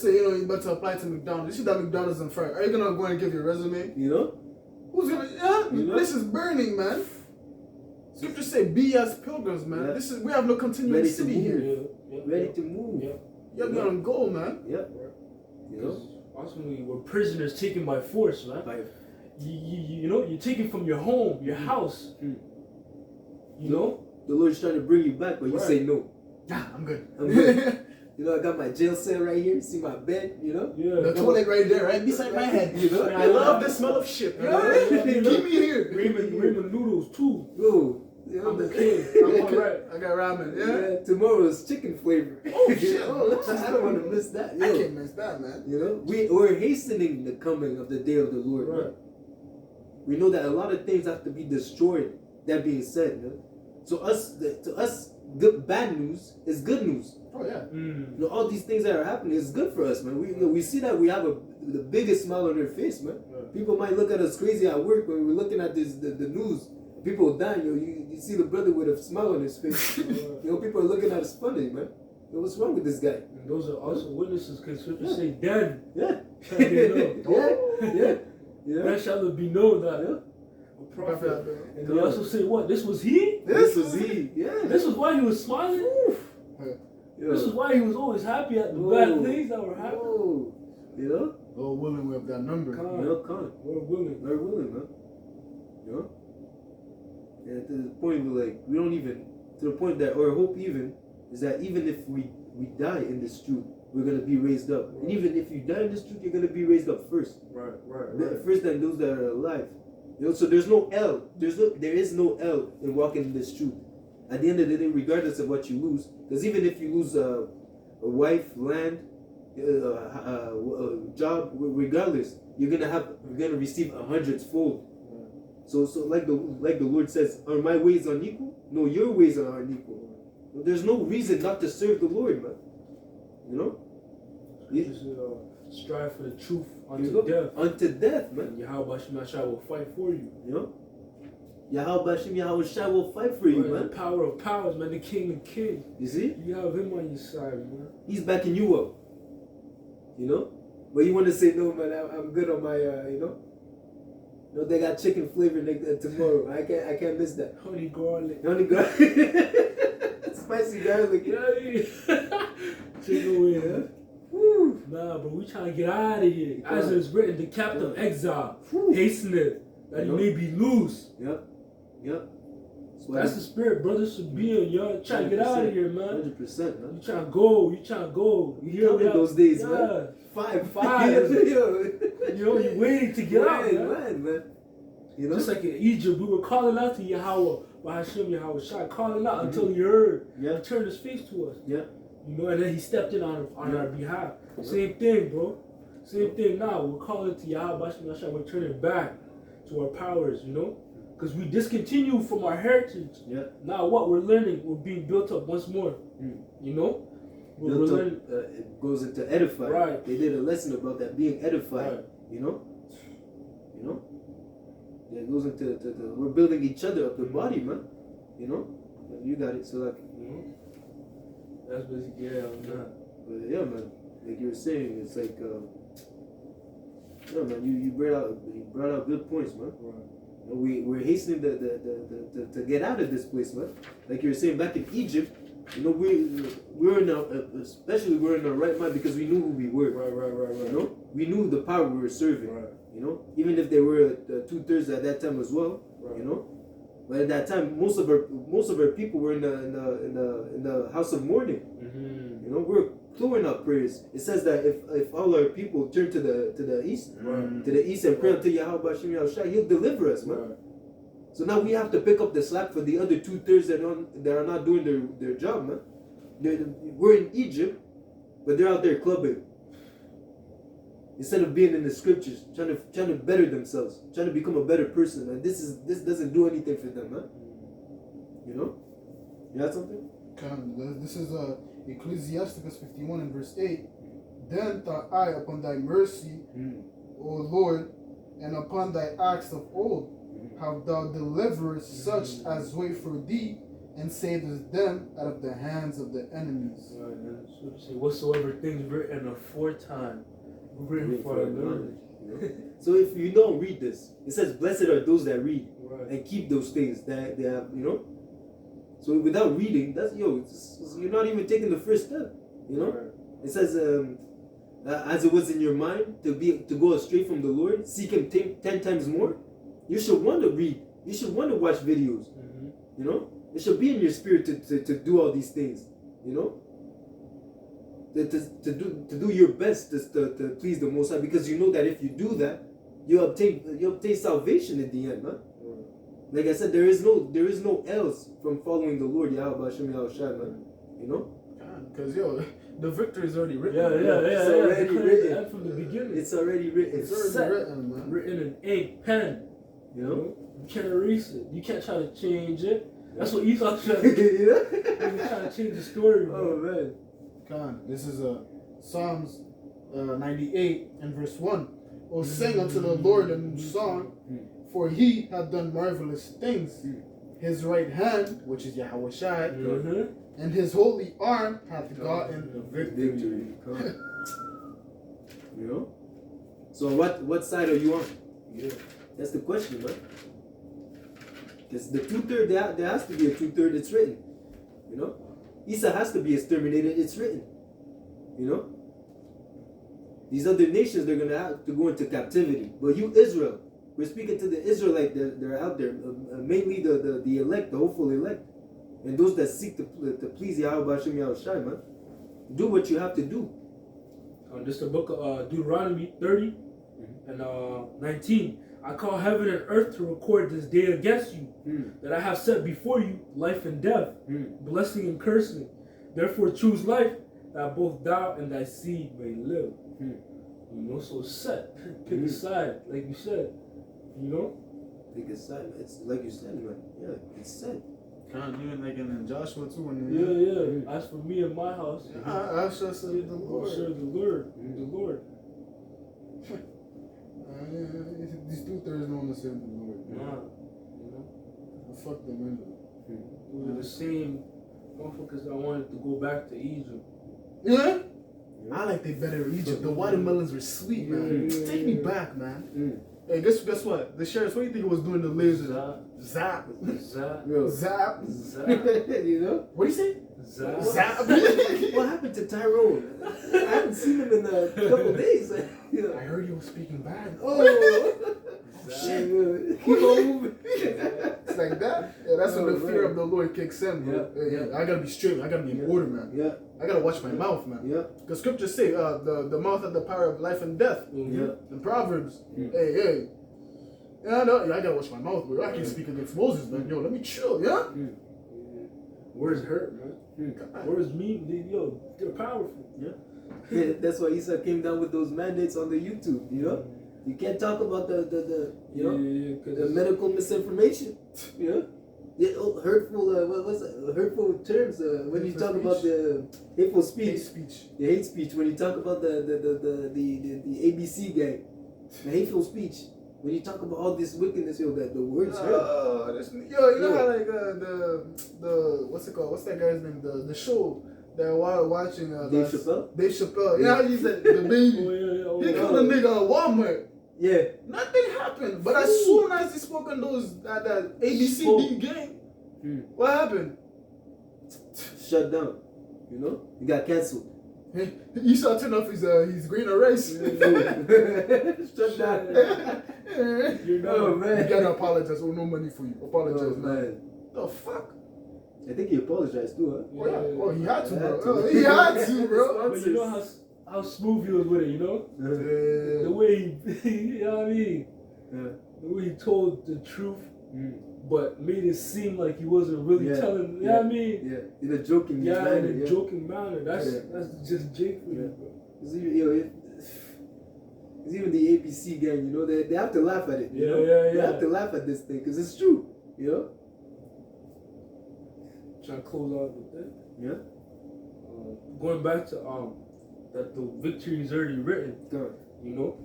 say, you know, you're about to apply to McDonald's. You see that McDonald's on fire. Are you gonna go and give your resume? You know? Who's gonna? Yeah. You know? This is burning, man. Scriptures say, "Be as pilgrims, man." Yeah. We have no continuing city here. Ready to move. Yeah. You're gonna go, man. Yep. You know? Ultimately, we're prisoners taken by force, man. You know, you're taken from your home, your house. You know? The Lord's trying to bring you back, but you say no. Yeah, I'm good. You know, I got my jail cell right here. See my bed, you know? Yeah. The toilet right there, right beside my head. You know? I love the smell of shit. You know? Keep me here. Ramen noodles, too. Yo. You know, I'm okay. I'm alright. I got ramen, yeah? Tomorrow's chicken flavor. Oh, shit. I don't want to miss that. Yo. I can't miss that, man. You know? We're hastening the coming of the day of the Lord, right? Man. We know that a lot of things have to be destroyed. That being said, man. So to us, bad news is good news. Oh yeah. You know, all these things that are happening is good for us, man. We see that we have the biggest smile on our face, man. Right. People might look at us crazy at work when we're looking at the news. People dying, you see the brother with a smile on his face. You know, people are looking at us funny, man. You know, what's wrong with this guy? And those are also witnesses, because scripture say, then Yeah. shall it be known that a prophet. And they also say, what? This was he? This was he. Yeah. This was why he was smiling? This is why he was always happy at the bad things that were happening. You know? Oh, willing, we have that number. You know, come. We're willing. We're willing, man. You know? And to the point where, like, we don't even, to the point that our hope even is that even if we die in this truth, we're going to be raised up. And even if you die in this truth, you're going to be raised up first. Right. First than those that are alive. You know, so there's no L. There is no L in walking in this truth. At the end of the day, regardless of what you lose, because even if you lose a wife, land, job, regardless, you're gonna receive 100-fold So like the Lord says, are my ways unequal? No, your ways are unequal. There's no reason not to serve the Lord, man. You know? Just strive for the truth unto death. Unto death, man. And Yahawashai will fight for you. You know? YAHAWASHI will fight for you, man. The power of powers, man. The King of Kings. You see? You have him on your side, man. He's backing you up. You know? But you want to say, no, man, I'm good on my, you know? No, they got chicken flavor tomorrow. I can't miss that. Honey garlic. Honey garlic. Spicy garlic. Chicken wing, huh? Woo. Nah, but we trying to get out of here. As it is written, the captive exile, hasteneth, that he may be loose. Yep. That's the spirit brothers should be in, y'all. Trying to get out of here, man. 100%, man. You trying to go. You hear me? Those days, yeah. man. Five. You know, you're waiting to get out, man. You know? Just like in Egypt, we were calling out to Yahawah, by Hashem Yahawashai, calling out until he heard. Yeah. He turned his face to us. Yeah. You know, and then he stepped in on our behalf. Same thing, bro. Same thing now. We're calling to Yahawah, we're turning back to our powers, you know? Because we discontinue from our heritage. Yeah. Now what we're learning, we're being built up once more. You know? We're learning. It goes into edify. Right. They did a lesson about that, being edified. Right. You know? Yeah, it goes into we're building each other up, the body, man. You know? You got it. So like, you know? That's basically, I'm not. But yeah, man. Like you were saying, it's like, yeah, man. You brought out good points, man. Right. We're hastening to get out of this place, man. Like you were saying, back in Egypt, you know, we're in our right mind because we knew who we were. Right. You know, we knew the power we were serving. Right. You know, even if they were 2/3 at that time as well. Right. You know, but at that time, most of our people were in the house of mourning. Mm-hmm. You know, we're throwing up prayers. It says that if all our people turn to the east, Right. to the east and pray unto Yahawah Shem Yahushua, He'll deliver us, man. Right. So now we have to pick up the slack for the other 2/3 that are not doing their job, man. We're in Egypt, but they're out there clubbing. Instead of being in the scriptures, trying to better themselves, trying to become a better person, man. This doesn't do anything for them, man. You know? You got something? This is Ecclesiasticus 51 and verse 8. Then thought I upon thy mercy, O Lord, and upon thy acts of old, have thou delivered such as wait for thee, and savest them out of the hands of the enemies. Right, man. So say, whatsoever things written aforetime, written for our knowledge. So if you don't read this, it says, "Blessed are those that read and keep those things that they have." You know. So without reading, that's you're not even taking the first step. You know. Right. It says, "As it was in your mind to go astray from the Lord, seek Him 10 times more." You should want to read. You should want to watch videos. You know. It should be in your spirit to do all these things. You know. To do your best to please the Most High, because you know that if you do that, you obtain salvation in the end, man. Like I said, there is no else from following the Lord Yahawah Shem Yahushua, man. You know? Because the victory is already written. It's already written from the beginning. It's already written. It's already written, man. Written in ink, pen. You know? You can't erase it. You can't try to change it. That's what Esau tried to do. He's trying to change the story, man. Oh man. This is Psalms 98 and verse 1. O sing unto the Lord a new song, for He hath done marvelous things. His right hand, which is Yahawashai, and His holy arm hath gotten the victory. You know? So what side are you on? Yeah. That's the question, man. Because the 2/3, there has to be a 2/3. It's written. You know? Isa has to be exterminated. It's written. You know? These other nations, they're going to have to go into captivity. But you, Israel, we're speaking to the Israelites that are out there. Mainly the elect, the hopeful elect. And those that seek to please Yahawah Shem Yahushua, man. Do what you have to do. This is the book of Deuteronomy 30 and 19. I call heaven and earth to record this day against you, that I have set before you life and death, blessing and cursing. Therefore choose life, that both thou and thy seed may live. You know, so set, pick a side, like you said. You know, think it's said. It's like you said, man. Yeah, it's said. Can't even like in Joshua too. When Yeah. As for me and my house, I shall serve the we'll Lord. serve the Lord. The Lord. These 2/3 don't want to serve the Lord. Nah. You know? Fuck them anyway. We were the same motherfuckers that wanted to go back to Egypt. Yeah? I like they better Egypt. The watermelons were sweet, man. Yeah. Take me back, man. Hey, guess what? The sheriff, what do you think he was doing the laser? Zap. Zap. Yo. Zap. Zap. You know? What do you say? Zap. Zap. What happened to Tyrone? I haven't seen him in a couple days. I heard you were speaking bad. Oh, shit. Keep on moving. It's like that. Yeah, that's when the fear of the Lord kicks in, bro. Yeah, Hey, I gotta be straight. I gotta be in order, man. Yeah, I gotta watch my mouth, man. yeah, Because scriptures say the mouth has the power of life and death. yeah. In Proverbs. Mm. Hey. Yeah, I know. Yeah, I gotta watch my mouth, bro. I can't speak against Moses, man. Yo, let me chill, yeah? Words hurt, man. Words mean, they're powerful. Yeah, that's why Isa came down with those mandates on the YouTube. You know, you can't talk about the you know the medical misinformation. You know, hurtful what's that? Hurtful terms when you talk about the hateful speech. Hate speech. The hate speech when you talk about the ABC gang, the hateful speech. When you talk about all this wickedness, yo, that the words hurt. You know how like the what's it called? What's that guy's name? The show that while watching Dave Chappelle. Dave Chappelle. You know how he said the baby. He killed a nigga at Walmart. Yeah. Nothing happened. But as soon as he spoke on those that ABCD gang, what happened? Shut down. You know, he got cancelled. He saw turn off his green erase. Shut down. Oh man, you gotta apologize. Oh, no money for you. Apologize, man. The fuck? I think he apologized too, huh? Oh yeah. Oh, he had to, bro. He had to, bro. But you know how smooth he was with it, you know? The way he, you know what I mean? The way he told the truth, but made it seem like he wasn't really telling, you know what I mean? Yeah, in a joking manner. In a joking manner. That's just Jake for you, bro. It's even the ABC gang, you know, they have to laugh at it. You know? Yeah. They have to laugh at this thing because it's true, you know? Trying to close out with that. Yeah. Going back to that the victory is already written. God. You know,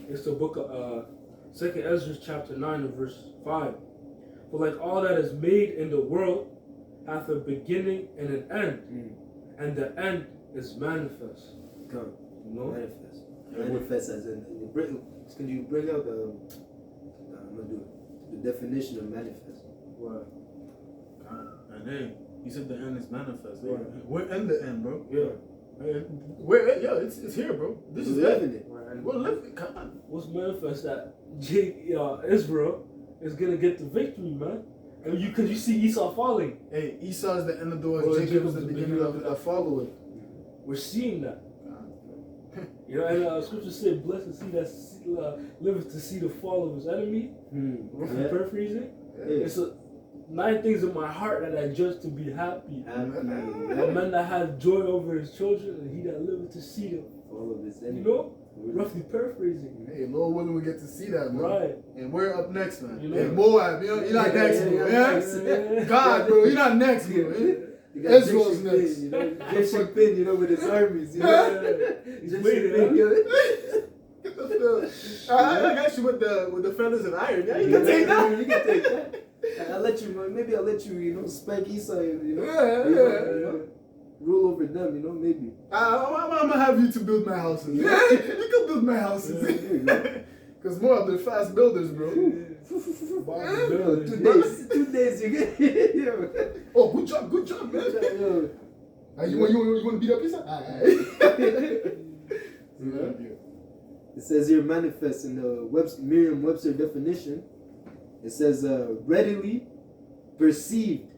it's the book of 2nd Ezra chapter 9 and verse 5. For like all that is made in the world hath a beginning and an end, and the end is manifest. God. You know? Manifest. Manifest as in can you bring out the I'm gonna do it. The definition of manifest. Right. And hey, you said the end is manifest. Right. We're in the end, bro. Yeah. It's here, bro. This is living it. Right. We're living. Come on. What's manifest that Israel is gonna get the victory, man. And because you see Esau falling. Hey, Esau is the end of the world. Jacob is the beginning of the following. We're seeing that. You know, and scripture said, "Blessed is he that liveth to see the fall of his enemy." Roughly paraphrasing. It's 9 things in my heart that I judge to be happy. A man that has joy over his children, and he that liveth to see them. All of this enemy. You know, roughly paraphrasing. Hey, Lord willing, we get to see that, man. Right. And we're up next, man. You know? Hey, Moab, you're not next, bro. Yeah? God, bro, you're not next, bro. Israel's next. You know, Jason Pin, you know, with his armies. You know? He's waiting. I got you with the feathers of iron. Yeah, you can take that. You can take that. I'll let you, maybe I'll let you, you know, spank Esau, you know. Yeah. Rule over them, you know, maybe. I'm gonna have you to build my houses. Yeah, you can build my houses. Because more of the fast builders, bro. 2 days, you get. Oh, good job, man. You want to beat up Esau? It says here manifest in the Merriam-Webster definition. It says readily perceived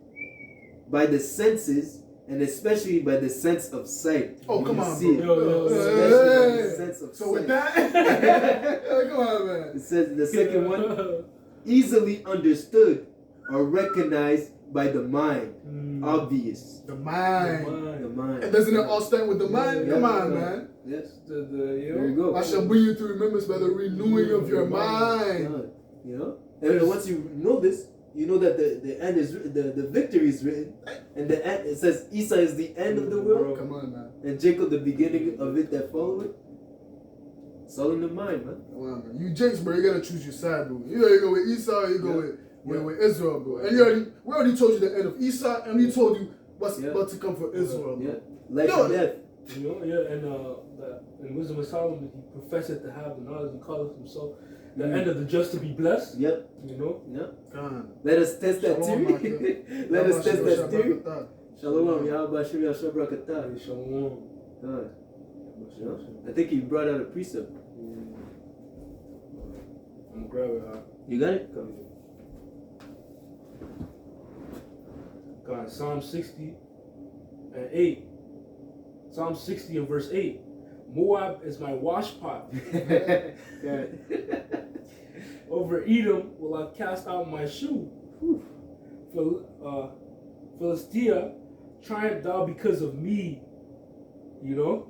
by the senses and especially by the sense of sight. Oh, You come can on, see bro. it. Especially by the sense of So sight. with that, come on, man. It says the second one, easily understood or recognized by the mind. Obvious. The mind. The mind. And doesn't it all start with the mind? Come on, man. Yes. You There you go. I shall bring you to remembrance by the renewing of your mind. You know? And once you know this, you know that the end is the victory is written, and the end, it says Esau is the end of the world, Come on, man. and Jacob the beginning of it that follow it. It's all in the mind, man. Come on, man. You Jakes, bro. You gotta choose your side, bro. You know you go with Esau, you go with Israel, bro. And we already told you the end of Esau, and we told you what's about to come for Israel, bro. Yeah, life and death. You know, yeah, and in Wisdom of Solomon, he professed to have the knowledge and calleth himself the end of the just to be blessed. Yep. You know? Yep. God. Let us test that theory. Let us test that theory. Shalom, YAHAWASHI, YAHAWASHI. Shalom. God. I think he brought out a precept. I'm gonna grab it. You got it? God, Psalm 60 and 8. Psalm 60 and verse 8. Moab is my wash pot. Over Edom will I cast out my shoe. Philistia, triumph thou because of me. You know?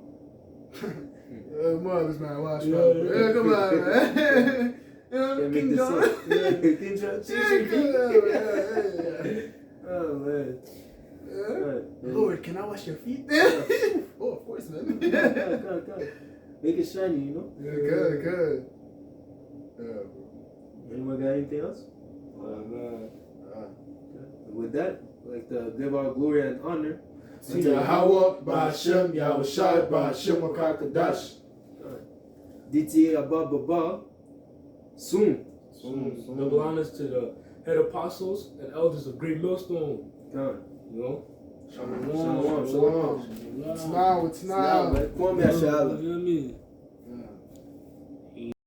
Moab is my wash pot. Yeah, come on, man. King John. King John. Oh, man. Lord, can I wash your feet? Oh, of course, man. God. Make it shiny, you know? Good. Anyone got anything else? With that, I'd like to give our glory and honor to Yahawah, Ba'Shem, Yahawashi, Ba'Shem, QADASH. DTA Abba Baba. Soon. Double honors to the head apostles and elders of Great Millstone. God. You know? Shalom. It's now. Now, man. Come on, man. You know what I mean?